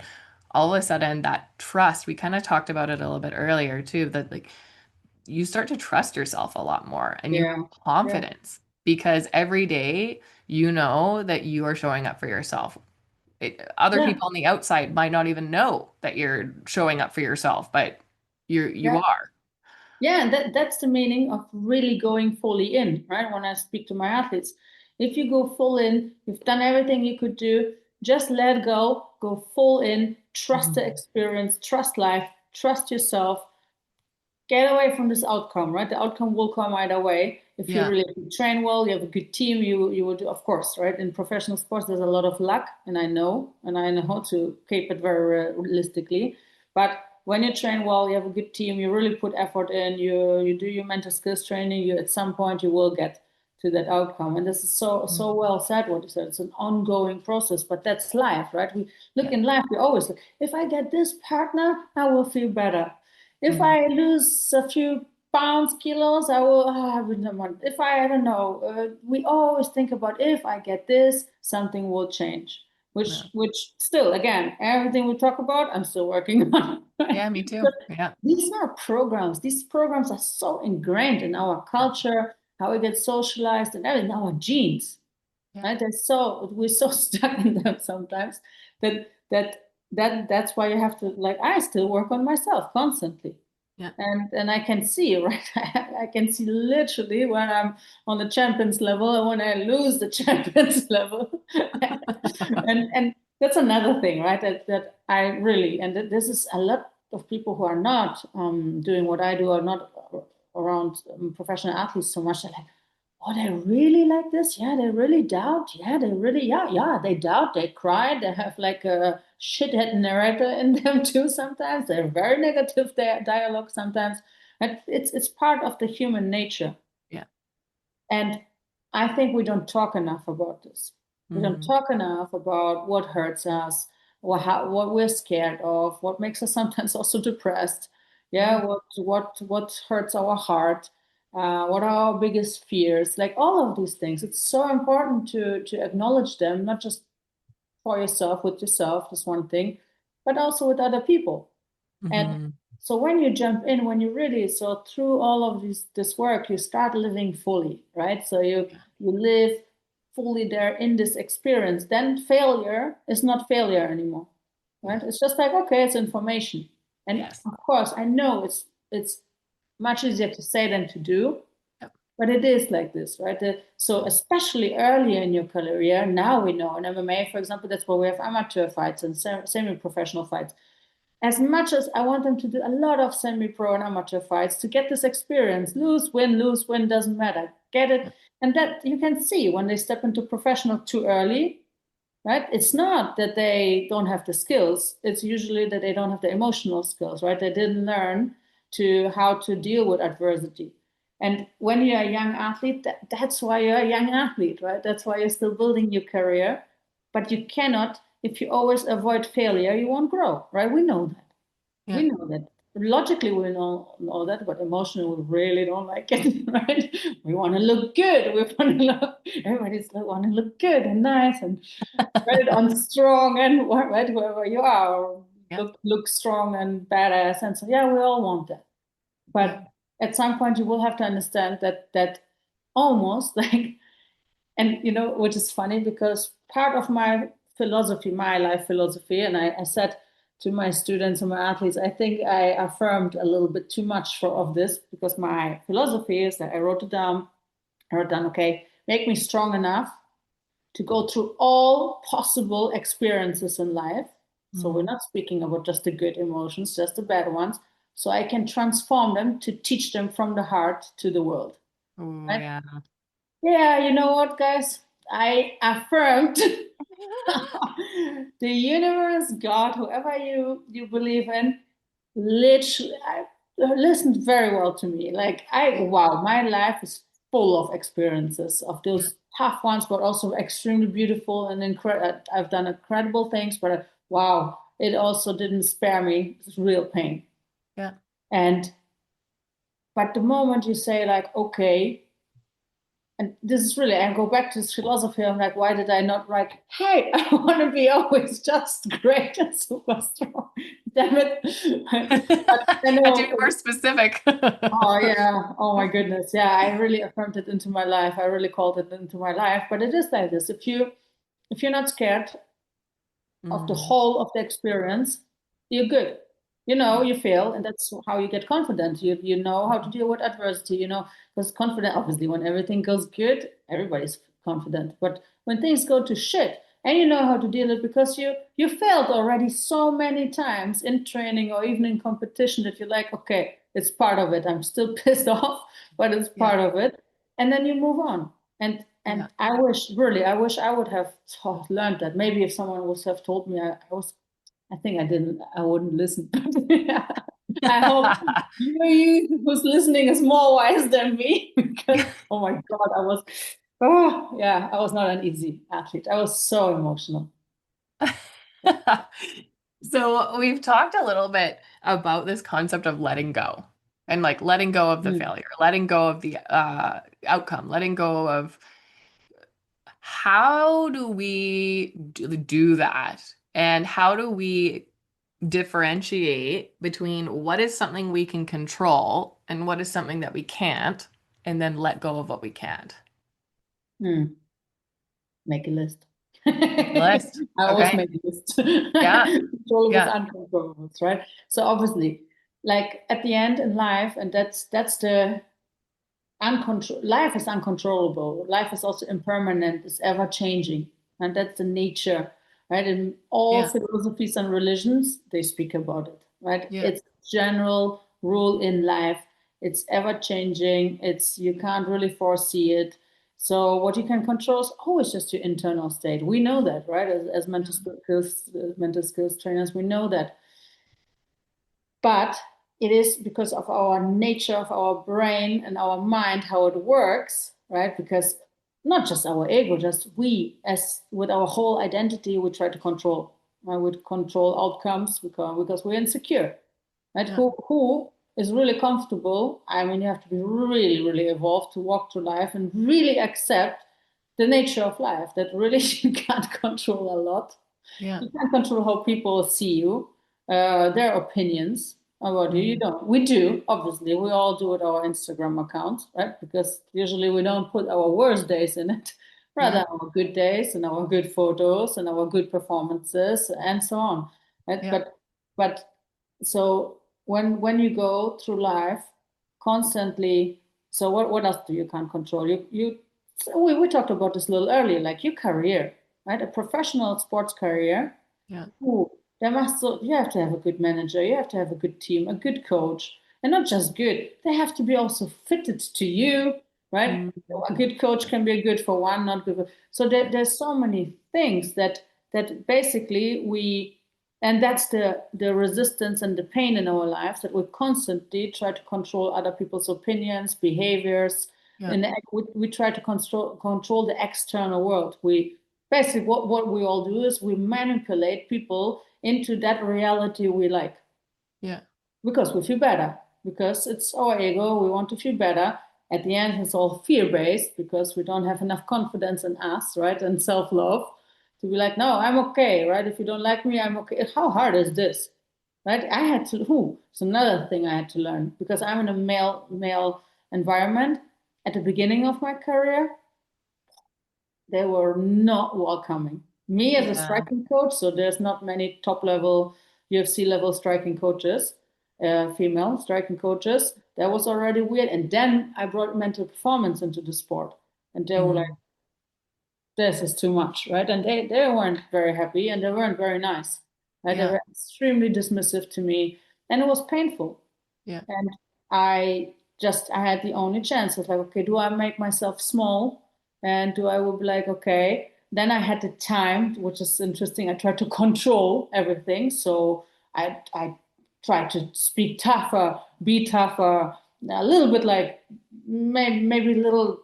all of a sudden that trust, we kind of talked about it a little bit earlier too, that like you start to trust yourself a lot more and you Yeah. have Yeah. confidence because every day you know that you are showing up for yourself. Other Yeah. people on the outside might not even know that you're showing up for yourself, but you Yeah. are. Yeah, and that's the meaning of really going fully in, right? When I speak to my athletes, if you go full in, you've done everything you could do, just let go, go full in, trust the Mhm. experience, trust life, trust yourself, get away from this outcome, right? The outcome will come either way. If you Yeah. really train well, you have a good team, you will do, of course, right? In professional sports, there's a lot of luck, and I know how to keep it very realistically. But when you train well, you have a good team, you really put effort in, you do your mental skills training, you at some point you will get to that outcome. And this is so Mhm. well said what you said. It's an ongoing process, but that's life, right? We look Yeah. in life, we always look, if I get this partner, I will feel better. If Mhm. I lose a few pounds, kilos, I will, I wouldn't want. If I don't know, we always think about if I get this, something will change. Yeah. Which still, again, everything we talk about, I'm still working on. Yeah, me too. But Yeah. these are programs. These programs are so ingrained in our Yeah. culture, how we get socialized, and everything, our genes, Yeah. right? We're so stuck in them sometimes that's why you have to, like, I still work on myself constantly, Yeah. and I can see, right? I can see literally when I'm on the champions level and when I lose the champions level. And that's another thing, right? That I really, and this is a lot of people who are not doing what I do, or not around professional athletes so much. They're like, oh, they really like this? Yeah, they really doubt. Yeah, they really, yeah, they doubt. They cry. They have like a shithead narrator in them too sometimes. They're very negative, their dialogue sometimes. But it's part of the human nature. Yeah. And I think we don't talk enough about this. We don't Mhm. talk enough about what hurts us, what we're scared of, what makes us sometimes also depressed. Yeah. Yeah, what hurts our heart, what are our biggest fears, like all of these things. It's so important to acknowledge them, not just for yourself, with yourself, just one thing, but also with other people. And Mhm. so when you jump in, when you really, so through all of this work, you start living fully, right? So Yeah. you live fully there in this experience. Then failure is not failure anymore, Yeah. right? It's just like, okay, it's information. And Yes. of course, I know it's much easier to say than to do, Yep. but it is like this, right? So Mhm. especially earlier in your career, now we know in MMA, for example, that's where we have amateur fights and semi-professional fights. As much as I want them to do a lot of semi-pro and amateur fights to get this experience, lose win, doesn't matter. Get it. Yep. And that you can see when they step into professional too early, right? It's not that they don't have the skills. It's usually that they don't have the emotional skills, right? They didn't learn to how to deal with adversity. And when you're a young athlete, that's why you're a young athlete, right? That's why you're still building your career. But you cannot, if you always avoid failure, you won't grow, right? We know that. Yeah. We know that. Logically, we know that, but emotionally, we really don't like it, right? We want to look good. We want to look, everybody's like, want to look good and nice and right on strong and right whoever you are, Yeah. look strong and badass. And so, yeah, we all want that. Yeah. But at some point, you will have to understand that almost like, and which is funny because part of my philosophy, my life philosophy, and I said to my students and my athletes, I think I affirmed a little bit too much of this, because my philosophy is that I wrote it down. I wrote down, okay, make me strong enough to go through all possible experiences in life. So we're Mhm. not speaking about just the good emotions, just the bad ones. So I can transform them to teach them from the heart to the world. Oh, Right? yeah. Yeah, you know what, guys? I affirmed the universe, God, whoever you believe in, literally listened very well to me. Like, wow, my life is full of experiences of Yeah. those tough ones, but also extremely beautiful and incredible. I've done incredible things, but wow, it also didn't spare me real pain. Yeah. And but the moment you say, like, okay, and this is really, I go back to this philosophy. I'm like, why did I not write, hey, I want to be always just great and super strong? Damn it. But I Had to be know, more specific. oh yeah, oh my goodness. Yeah, I really affirmed it into my life. I really called it into my life. But it is like this. If you're not scared of the Mm, whole of the experience, you're good. You know, yeah. you fail, and that's how you get confident. You know how to deal with adversity, you know, because confident, obviously, when everything goes good, everybody's confident. But when things go to shit, and you know how to deal it because you failed already so many times in training or even in competition that you're like, okay, it's part of it. I'm still pissed off, but it's Yeah. part of it. And then you move on. And Yeah. I wish, really, I wish I would have learned that. Maybe if someone would have told me, I think I didn't, I wouldn't listen. Yeah. I hope you who's listening is more wise than me because, oh my God, oh yeah, I was not an easy athlete. I was so emotional. So we've talked a little bit about this concept of letting go and like letting go of the Mm, failure, letting go of the outcome, letting go of how do we do that? And how do we differentiate between what is something we can control and what is something that we can't, and then let go of what we can't? mm. Make a list. Make a list. I always Okay. make a list. Yeah. Controllables, Yeah. uncontrollables, right? So obviously, like at the end in life, and that's the life is uncontrollable. Life is also impermanent, it's ever changing. And that's the nature, right? In all Yeah. philosophies and religions, they speak about it, right? Yeah. It's general rule in life. It's ever changing. It's you can't really foresee it. So what you can control is always just your internal state. We know that, right? As mental skills trainers, we know that. But it is because of our nature of our brain and our mind, how it works, right? Because not just our ego, just we, as with our whole identity, we try to control. I would control outcomes because we're insecure, right? Yeah. Who is really comfortable? I mean, you have to be really, really evolved to walk through life and really accept the nature of life. That really you can't control a lot. Yeah. You can't control how people see you, their opinions about you. You Mhm. don't. We do, obviously. We all do with our Instagram accounts, right? Because usually we don't put our worst days in it, Yeah. rather our good days and our good photos and our good performances and so on. Right? Yeah. But so when you go through life constantly, so what else do you can't control? So we talked about this a little earlier, like your career, right? A professional sports career. Yeah. Ooh, you have to have a good manager, you have to have a good team, a good coach, and not just good. They have to be also fitted to you, right? Mhm. A good coach can be good for one, not good for. So there's so many things that basically and that's the resistance and the pain in our lives that we constantly try to control other people's opinions, behaviors. Yeah. And we try to control the external world. We basically what we all do is we manipulate people into that reality we like Yeah. because we feel better, because it's our ego, we want to feel better. At the end, it's all fear-based because we don't have enough confidence in us, right? And self-love to be like, no, I'm okay, right? If you don't like me, I'm okay. How hard is this? Right? I had to it's another thing I had to learn because I'm in a male environment. At the beginning of my career, they were not welcoming me as a Yeah. striking coach. So there's not many top level UFC level striking coaches, female striking coaches. That was already weird. And then I brought mental performance into the sport, and they were like, Mhm. "This is too much," right? And they weren't very happy, and they weren't very nice. Right? They Yeah. were extremely dismissive to me, and it was painful. Yeah. And I had the only chance of like, okay, do I make myself small? And do I will be like, okay. Then I had the time, which is interesting. I tried to control everything. So I tried to speak tougher, be tougher, a little bit like maybe a little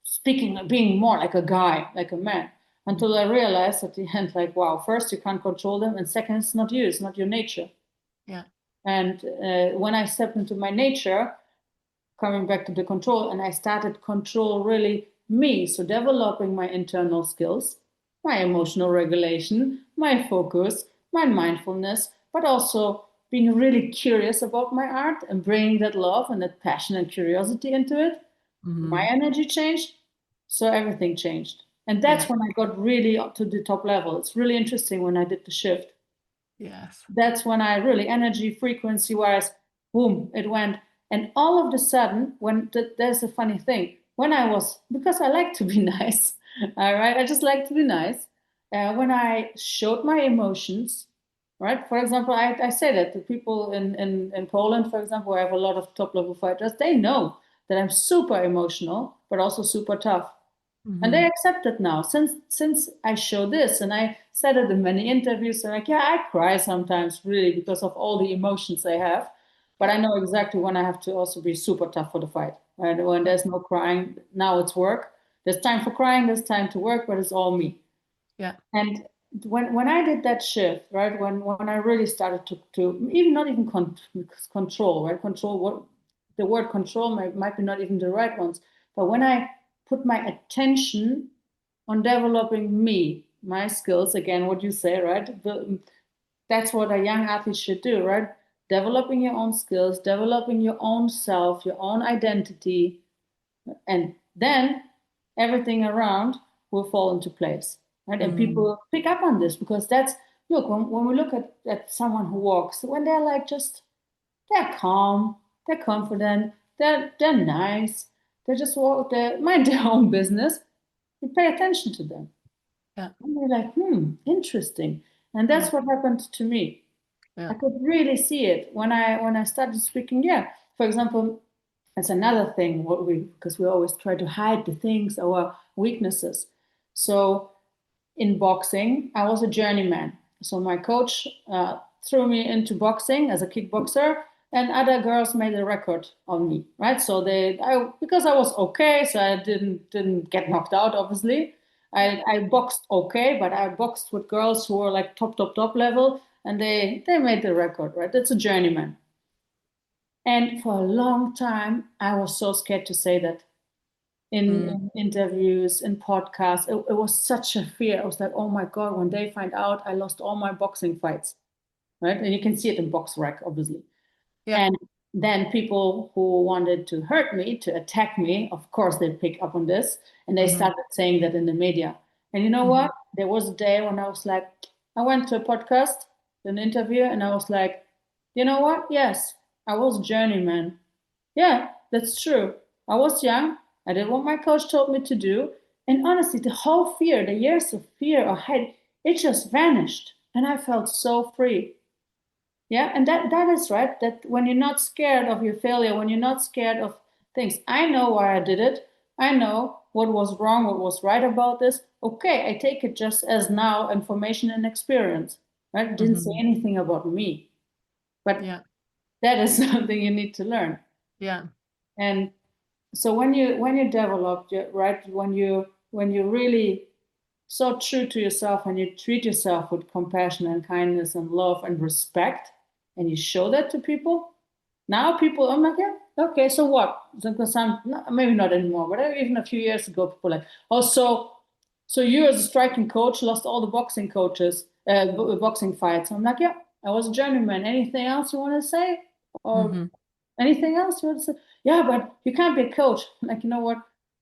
speaking, being more like a guy, like a man. Until I realized at the end, like, wow, first you can't control them, and second, it's not you, it's not your nature. Yeah. And when I stepped into my nature, coming back to the control, and I started control really me. So developing my internal skills, my emotional regulation, my focus, my mindfulness, but also being really curious about my art and bringing that love and that passion and curiosity into it. My Hmm. energy changed, so everything changed. And Yeah. that's when I got really up to the top level. It's really interesting when I did the shift. Yes. That's when I really energy frequency wise, boom, it went. And all of a sudden, there's a funny thing. When I was, because I like to be nice, all right, I just like to be nice. When I showed my emotions, right? For example, I say that to people in Poland, for example, where I have a lot of top level fighters, they know that I'm super emotional, but also super tough. And Hmm. they accept it now. Since I show this, and I said it in many interviews, they're like, yeah, I cry sometimes really because of all the emotions I have. But Yeah. I know exactly when I have to also be super tough for the fight. Right? When Yeah. there's no crying, now it's work. There's time for crying, there's time to work, but it's all me. Yeah. And when I did that shift, right, when I really started to even not even control, right, control, what the word control might be not even the right ones, but when I put my attention on developing me, my skills, again, what you say, right, that's what a young athlete should do, right, developing your own skills, developing your own self, your own identity, and then everything around will fall into place, right? And Mm. people pick up on this because that's, look, when we look at someone who walks, when they're like just, they're calm, they're confident, they're nice, they just walk, they mind their own business, you pay attention to them. Yeah. And you're like, interesting. And Yeah. that's what happened to me. Yeah. I could really see it when I started speaking. Yeah, for example, that's another thing what we because we always try to hide the things, our weaknesses. So in boxing, I was a journeyman. So my coach threw me into boxing as a kickboxer, and other girls made a record on me, right? So because I was okay, so I didn't get knocked out, obviously. Yeah. I boxed okay, but I boxed with girls who were like top level, and they made the record, right? That's a journeyman. And for a long time, I was so scared to say that Mm. in interviews, in podcasts. It was such a fear. I was like, oh my God, when they find out I lost all my boxing fights, right? And you can see it in Box Rec, obviously. Yeah. And then people who wanted to hurt me, to attack me, of course, they pick up on this and they Hmm. started saying that in the media. And you know Hmm. what? There was a day when I was like, I went to a podcast, an interview, and I was like, you know what? Yes, I was a journeyman. Yeah, that's true. I was young. I did what my coach told me to do. And honestly, the whole fear, the years of fear I had, it just vanished. And I felt so free. Yeah, and that is right. That when you're not scared of your failure, when you're not scared of things, I know why I did it. I know what was wrong, what was right about this. Okay, I take it just as now information and experience. Right? It didn't say Hmm. anything about me. But Yeah. that is something you need to learn. Yeah. And so when you develop, right, when you really so true to yourself and you treat yourself with compassion and kindness and love and respect, and you show that to people, now people, I'm like, yeah, okay, so what? Because maybe not anymore, but even a few years ago, people were like, oh, so you as a striking coach lost all the boxing coaches, boxing fights. I'm like, yeah, I was a journeyman. Anything else you want to say? Or Hmm. anything else you want to say? Yeah, but you can't be a coach. Like, you know what?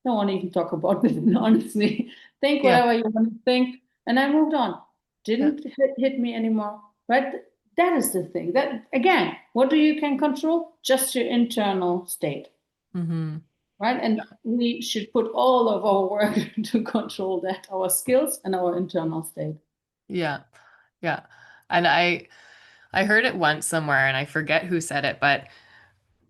Don't want to even talk about this, honestly. Think Yeah. whatever you want to think. And I moved on. Yeah. Didn't hit me anymore. Right? That is the thing. That again, what do you can control? Just your internal state. Hmm. Right? And we should put all of our work to control that, our skills and our internal state. Yeah. Yeah. And I heard it once somewhere and I forget who said it, but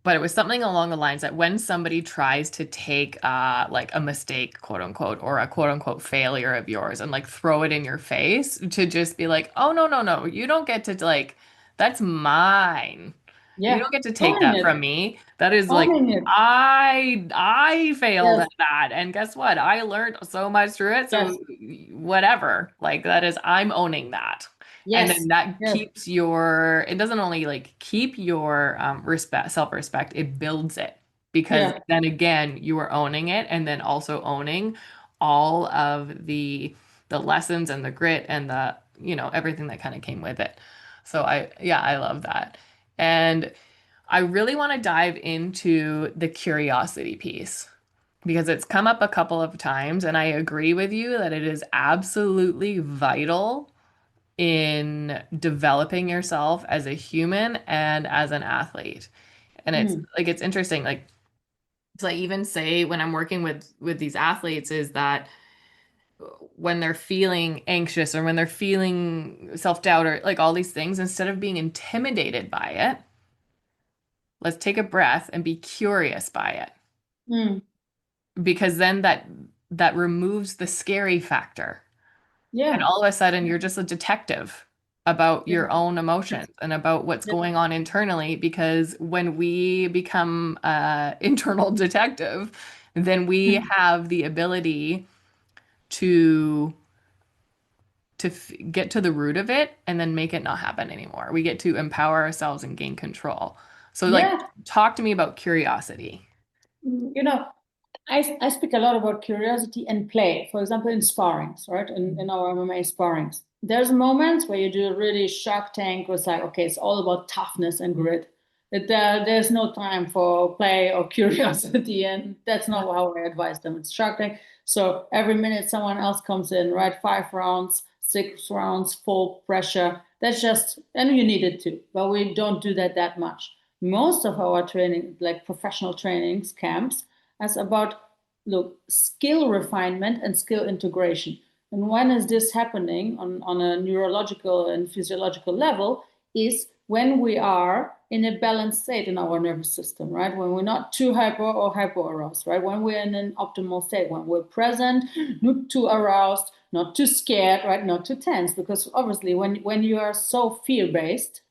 it was something along the lines that when somebody tries to take like a mistake, quote unquote, or a quote unquote failure of yours and like throw it in your face to just be like, oh no, no, no, you don't get to like that's mine. You Yeah. don't get to take Owning that it. from me. That is like Owning it. I failed Yes. at that. And guess what? I learned so much through it. So Yes. whatever. Like that is I'm owning that. And Yes. then that Yes. keeps your, it doesn't only like keep your respect, self-respect, it builds it. because Yeah. then again, you are owning it and then also owning all of the lessons and the grit and the, everything that kind of came with it. So yeah, I love that. And I really want to dive into the curiosity piece because it's come up a couple of times, and I agree with you that it is absolutely vital in developing yourself as a human and as an athlete. And it's Mm. like it's interesting, like so I even say when I'm working with these athletes is that when they're feeling anxious or when they're feeling self-doubt or like all these things, instead of being intimidated by it, let's take a breath and be curious by it. Mm. Because then that removes the scary factor. And Yeah. all of a sudden you're just a detective about Yeah. your own Yes. emotions and about what's Yeah. going on internally, because when we become internal detective, then we Mm. have the ability to get to the root of it and then make it not happen anymore. We get to empower ourselves and gain control. So like Yeah. talk to me about curiosity. You know, I speak a lot about curiosity and play. For example, in sparrings, right? In our MMA sparrings, there's moments where you do a really Shark Tank, where it's like, okay, it's all about toughness and grit. There's no time for play or curiosity, and that's Yeah. not how I advise them. It's Shark Tank. So every minute someone else comes in, right? 5 rounds, 6 rounds, full pressure. That's just, and you need it too, but we don't do that much. Most of our training, like professional trainings, camps, as about look skill refinement and skill integration. And when is this happening on a neurological and physiological level is when we are in a balanced state in our nervous system, right? When we're not too hyper or hyper aroused, right? When we're in an optimal state, when we're present, not too aroused, not too scared, right? Not too tense, because obviously when you are so fear-based,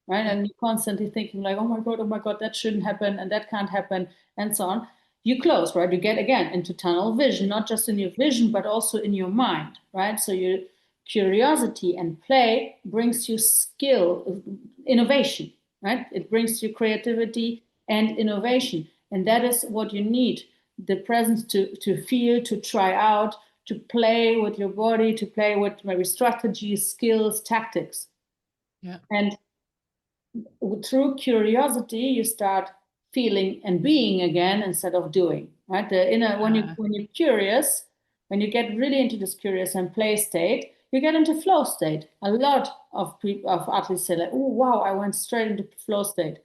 right? Yeah. And you're constantly thinking like, oh my God, that shouldn't happen and that can't happen and so on. You close, right? You get again into tunnel vision, not just in your vision, but also in your mind, right? So your curiosity and play brings you skill, innovation, right? It brings you creativity and innovation. And that is what you need. The presence to feel, to try out, to play with your body, to play with maybe strategies, skills, tactics. Yeah. And through curiosity you start feeling and being again instead of doing, right? The inner, when you're curious, when you get really into this curious and play state, you get into flow state. A lot of people, of athletes say like, oh wow, I went straight into flow state,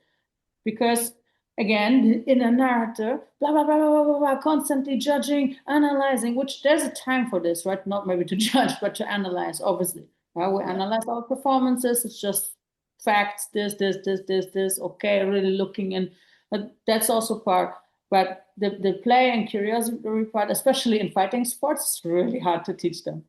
because again in a narrative, blah blah blah blah blah blah, constantly judging, analyzing, which there's a time for this, right? Not maybe to judge but to analyze, obviously, right? We Yeah. analyze our performances, it's just facts, this, okay, really looking in, but that's also part. But the play and curiosity part, especially in fighting sports, is really hard to teach them.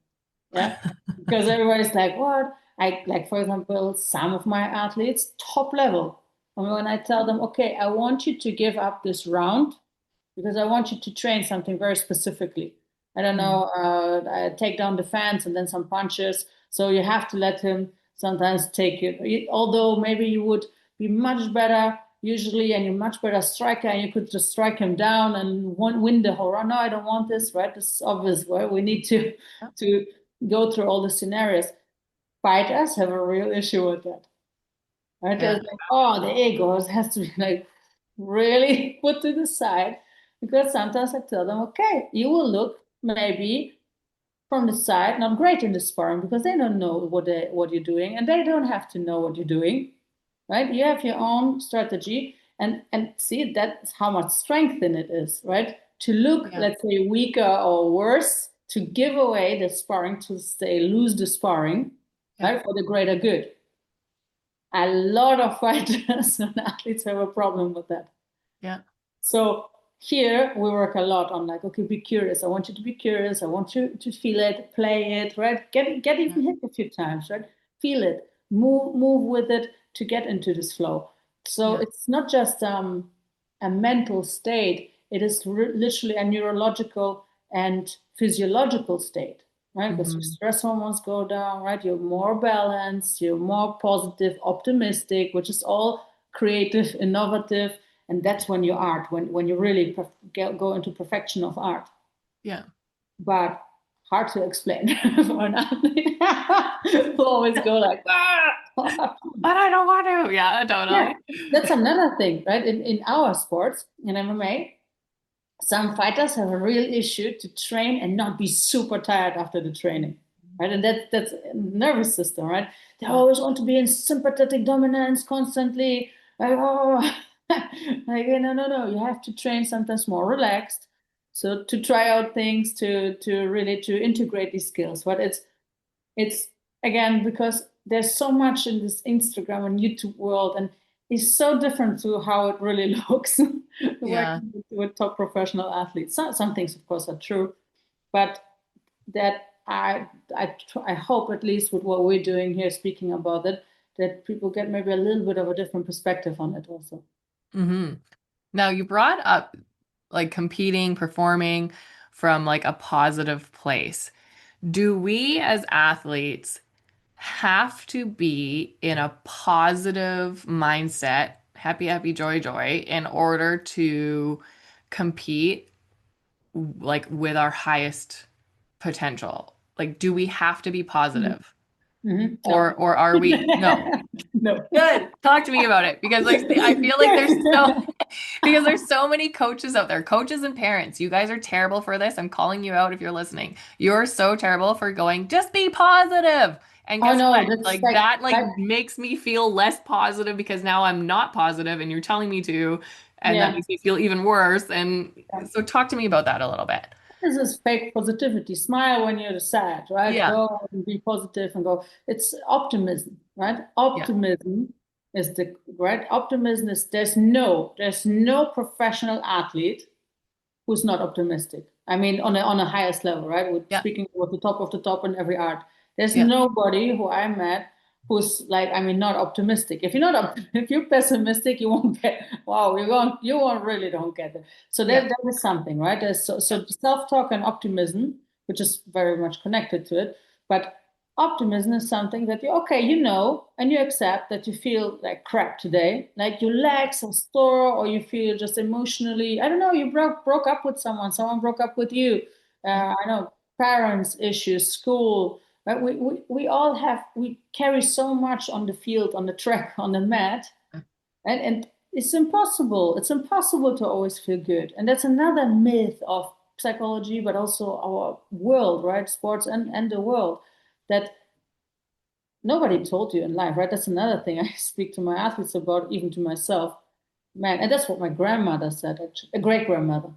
Yeah, because everybody's like, what? I like, for example, some of my athletes, top level. And when I tell them, okay, I want you to give up this round because I want you to train something very specifically. I don't Mm. know, take down the fence and then some punches. So you have to let him sometimes take it. Although maybe you would be much better usually, and you're much better striker, and you could just strike him down and win the whole round. No, I don't want this. Right? This is obvious. Right? We need Yeah. to go through all the scenarios. Fighters have a real issue with that. Right? There's Yeah. like, oh, the egos has to be like really put to the side, because sometimes I tell them, okay, you will look maybe from the side not great in the sparring because they don't know what you're doing, and they don't have to know what you're doing, right? You have your own strategy, and see that's how much strength in it is, right? To look, Yeah. let's say, weaker or worse, to give away the sparring, to say lose the sparring, Yeah. right, for the greater good. A lot of fighters and athletes have a problem with that. Yeah. So here we work a lot on like, okay, be curious. I want you to be curious. I want you to feel it, play it, right? Get Yeah. even hit a few times, right? Feel it, move with it to get into this flow. So Yeah. it's not just a mental state. It is literally a neurological and physiological state, right? Because your Hmm. stress hormones go down, right? You're more balanced, you're more positive, optimistic, which is all creative, innovative, And that's when you art, when you really go into perfection of art. Yeah. But hard to explain for an athlete. Who always go like, ah! But I don't want to. Yeah, Yeah, totally. that's another thing, right? In our sports, in MMA, some fighters have a real issue to train and not be super tired after the training, right? And that's a nervous system, right? They Yeah. always want to be in sympathetic dominance constantly. Like, oh, like no, no, no. You have to train sometimes more relaxed. So to try out things to really to integrate these skills. But it's again because there's so much in this Instagram and YouTube world, and it's so different to how it really looks Yeah. working with top professional athletes. Some things, of course, are true, but that I hope at least with what we're doing here, speaking about it, that people get maybe a little bit of a different perspective on it also. Hmm. Now you brought up like competing, performing from like a positive place. Do we as athletes have to be in a positive mindset, happy, happy, joy, joy, in order to compete like with our highest potential? Like, do we have to be positive? No. Or are we? No. No. Good. Talk to me about it because like I feel like there's so because there's so many coaches out there, coaches and parents. You guys are terrible for this. I'm calling you out if you're listening. You're so terrible for going, just be positive. And Oh guess what? no, that's Like like that like that. makes me feel less positive because now I'm not positive and you're telling me to, and that Yeah. makes me feel even worse. And so talk to me about that a little bit. This is fake positivity. Smile when you're sad, right? Yeah. Go and be positive and go. It's optimism, right? Yeah. Optimism is the right. Optimism is there's no professional athlete who's not optimistic. I mean, on a highest level, right? We're Yeah. speaking about the top of the top in every art. There's Yeah. nobody who I met who's like, I mean, not optimistic. If you're not, if you're pessimistic, you won't get. Wow, you won't really don't get it. So Yeah. that is something, right? There's Yeah. so self-talk and optimism, which is very much connected to it, but optimism is something that you okay, and you accept that you feel like crap today, like your legs are sore, or you feel just emotionally, I don't know, you broke up with someone broke up with you. Yeah. I know parents issues, school, right? We all have we carry so much on the field, on the track, on the mat, and it's impossible to always feel good, and that's another myth of psychology, but also our world, right? Sports and the world, that nobody told you in life, right? That's another thing I speak to my athletes about, even to myself. Man, and that's what my grandmother said, actually, a great grandmother.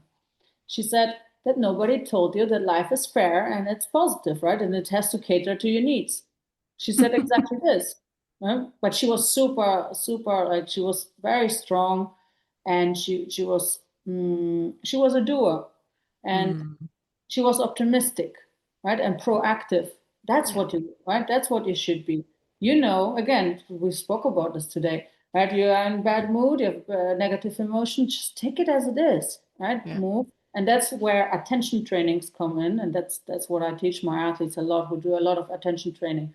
She said that nobody told you that life is fair and it's positive, right? And it has to cater to your needs. She said exactly this. Right? But she was super, super, like she was very strong, and she was a doer, and Mm. she was optimistic, right, and proactive. That's Yeah. what you right. That's what you should be. Again, we spoke about this today, right? You are in bad mood, you have negative emotion. Just take it as it is, right? Yeah. Move, and that's where attention trainings come in, and that's what I teach my athletes a lot. Who do a lot of attention training.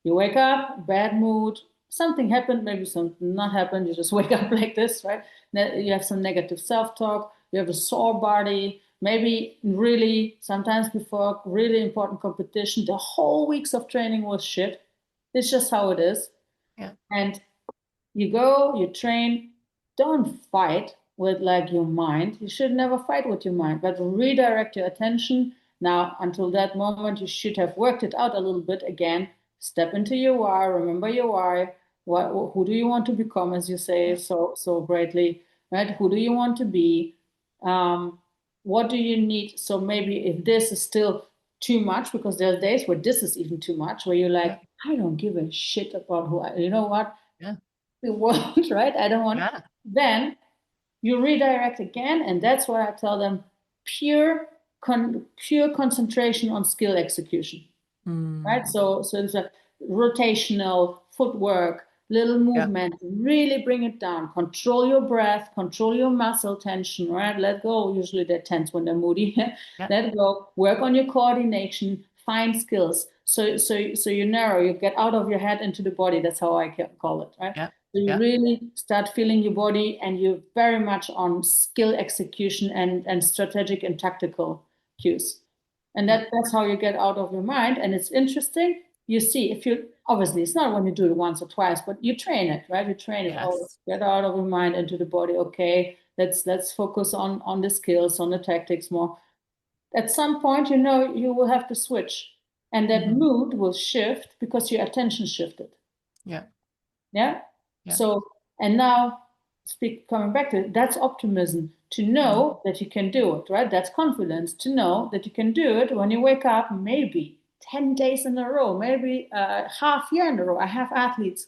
You wake up, bad mood. Something happened, maybe something not happened. You just wake up like this, right? You have some negative self-talk. You have a sore body, maybe really sometimes before really important competition the whole weeks of training was shit. It's just how it is. Yeah. And you go, you train, don't fight with like your mind. You should never fight with your mind, but redirect your attention. Now until that moment you should have worked it out a little bit. Again, step into your why, remember your why. Who do you want to become, as you say Yeah. so greatly, right? Who do you want to be? um, what do you need? So maybe if this is still too much, because there's days where this is even too much, where you're Yeah. like, I don't give a shit about you know what, Yeah. the world, right? I don't want. Yeah. Then you redirect again, and that's why I tell them pure, pure concentration on skill execution, right? Mm. So it's a rotational footwork, little Yeah. movement, really bring it down. Control your breath, control your muscle tension, right? Let go. Usually they're tense when they're moody. Yeah. Let go. Work on your coordination. Find skills. So you narrow. You get out of your head into the body. That's how I call it, right? Yeah. So you Yeah. really start feeling your body, and you're very much on skill execution and strategic and tactical cues. And Yeah. that's how you get out of your mind. And it's interesting. You see, if you obviously it's not when you do it once or twice, but you train it, right? You train it. Oh, Yes. get out of your mind into the body. Okay, let's focus on the skills, on the tactics more. At some point, you know you will have to switch. And that Hmm. mood will shift because your attention shifted. Yeah. Yeah. Yeah. So, and now coming back to it, that's optimism to Mhm. know that you can do it, right? That's confidence to know that you can do it when you wake up, maybe 10 days in a row, maybe half year in a row. I have athletes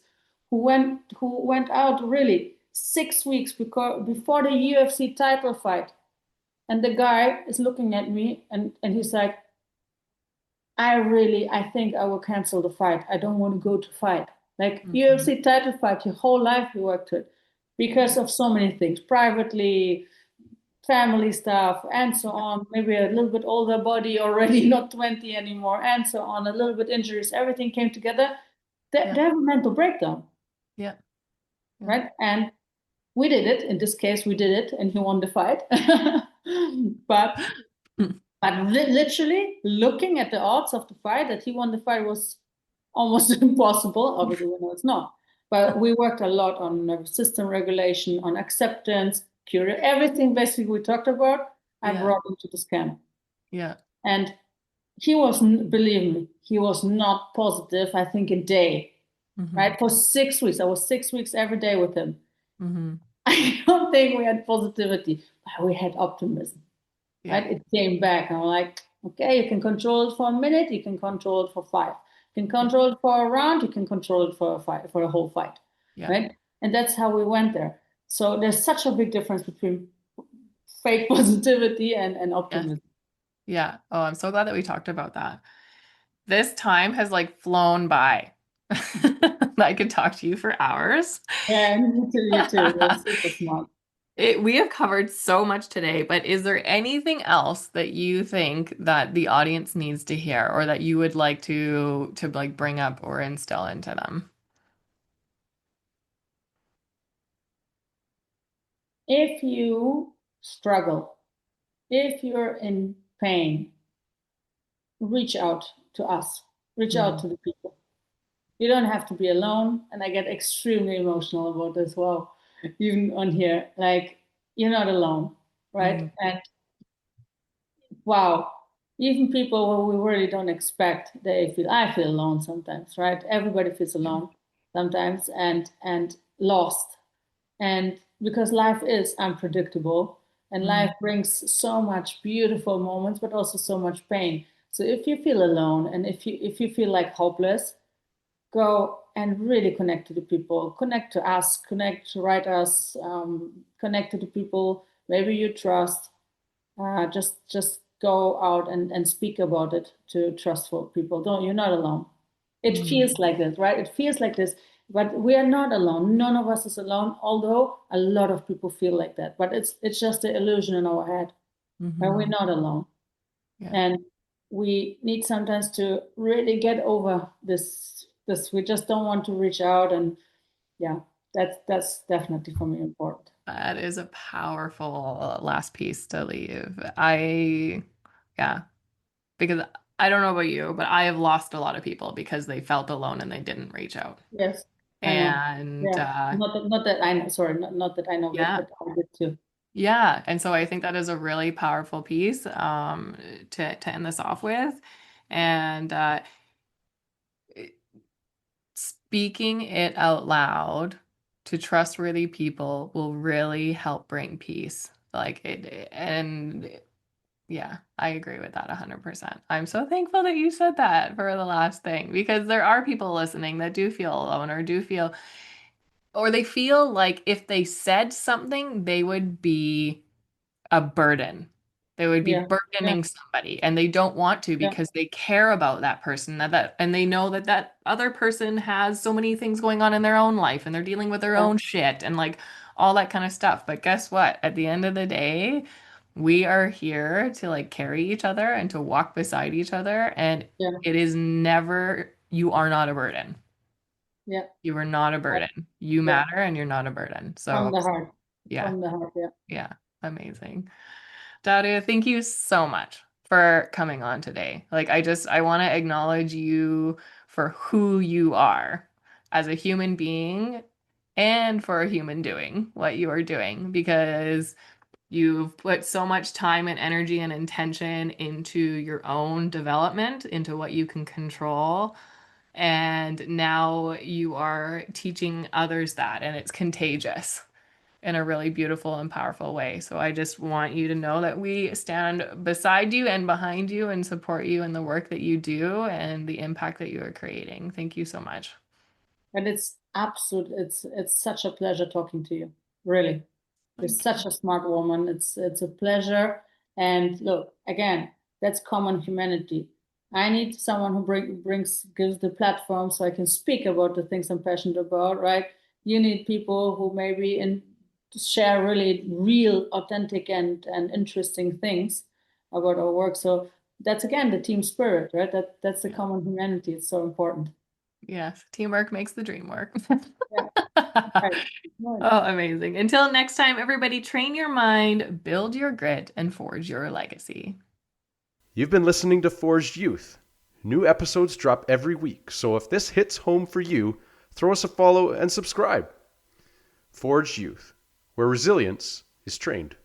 who went out really 6 weeks before the UFC title fight. And the guy is looking at me and he's like, I think I will cancel the fight. I don't want to go to fight. Like Mhm. UFC title fight, your whole life you worked it because Yeah. of so many things, privately, family stuff, and so Yeah. on. Maybe a little bit older body already, not 20 anymore, and so on. A little bit injuries, everything came together. They Yeah. have a mental breakdown, Yeah. Yeah. right? And we did it. In this case, we did it, and he won the fight. but literally looking at the odds of the fight that he won the fight was almost impossible. Obviously, we know it's not. But we worked a lot on nervous system regulation, on acceptance, curiosity, everything basically we talked about, I Yeah. brought into the scan. Yeah. And he was, believe me, he was not positive, I think, a day, Hmm. right? For 6 weeks. I was 6 weeks every day with him. Hmm. I don't think we had positivity, but we had optimism. Yeah. Right? It came back. And I'm like, okay, you can control it for a minute, you can control it for five. You can Yeah. control it for a round, you can control it for a fight, for a whole fight. Yeah. Right? And that's how we went there. So there's such a big difference between fake positivity and Yeah. optimism. Yeah. Oh, I'm so glad that we talked about that. This time has like flown by. I could talk to you for hours. Yeah, and you too, you too. You're super smart. We have covered so much today, but is there anything else that you think that the audience needs to hear or that you would like to like bring up or instill into them? If you struggle, if you're in pain, reach out to us, reach out Mhm. to the people. You don't have to be alone. And I get extremely emotional about this. Wow, even on here, like you're not alone, right? Mhm. And wow, even people who we really don't expect, I feel alone sometimes, right? Everybody feels Yeah. alone sometimes and lost. And because life is unpredictable and life Mhm. brings so much beautiful moments, but also so much pain. So if you feel alone and if you feel like hopeless, go and really connect to the people, connect to us, connect to write us, connect to the people maybe you trust. Just go out and speak about it to trustful people. Don't You're not alone. It Mhm. feels like this, right? It feels like this, but we are not alone. None of us is alone, although a lot of people feel like that. But it's just the illusion in our head, and we're Mhm. not alone. Yeah. And we need sometimes to really get over this we just don't want to reach out. And yeah, that's definitely for me important. That is a powerful last piece to leave. Yeah, because I don't know about you, but I have lost a lot of people because they felt alone and they didn't reach out. Yes, I know. And Yeah, not that I know. Sorry, not that I know it, yeah, but I did too. yeah. And so I think that is a really powerful piece to end this off with. And speaking it out loud to trustworthy people will really help bring peace. Like it, and yeah, I agree with that 100%. I'm so thankful that you said that for the last thing because there are people listening that do feel alone or do feel, or they feel like if they said something, they would be a burden. They would be Yeah, yeah, burdening somebody and they don't want to yeah, because they care about that person and they know that that other person has so many things going on in their own life and they're dealing with their yeah, own shit and like all that kind of stuff. But guess what? At the end of the day, we are here to like carry each other and to walk beside each other and yeah. it is never you are not a burden. Yeah. You are not a Yeah. burden. You Yeah. matter and you're not a burden. From So, the heart. yeah, From the heart. Yeah. yeah, amazing. Daria, thank you so much for coming on today. Like, I want to acknowledge you for who you are as a human being and for a human doing what you are doing because you've put so much time and energy and intention into your own development, into what you can control. And now you are teaching others that, and it's contagious in a really beautiful and powerful way. So I just want you to know that we stand beside you and behind you and support you in the work that you do and the impact that you are creating. Thank you so much. And it's such a pleasure talking to you. Really. You're Thank you. such a smart woman. It's a pleasure. And look, again, that's common humanity. I need someone who gives the platform so I can speak about the things I'm passionate about, right? You need people who maybe share really real, authentic, and interesting things about our work. So that's again the team spirit, right? That's the Yeah. common humanity. It's so important. Yes. Teamwork makes the dream work. Yeah, right. Right. Oh, amazing. Until next time, everybody, train your mind, build your grit, and forge your legacy. You've been listening to Forged Youth. New episodes drop every week, so if this hits home for you, throw us a follow and subscribe. Forged Youth, where resilience is trained.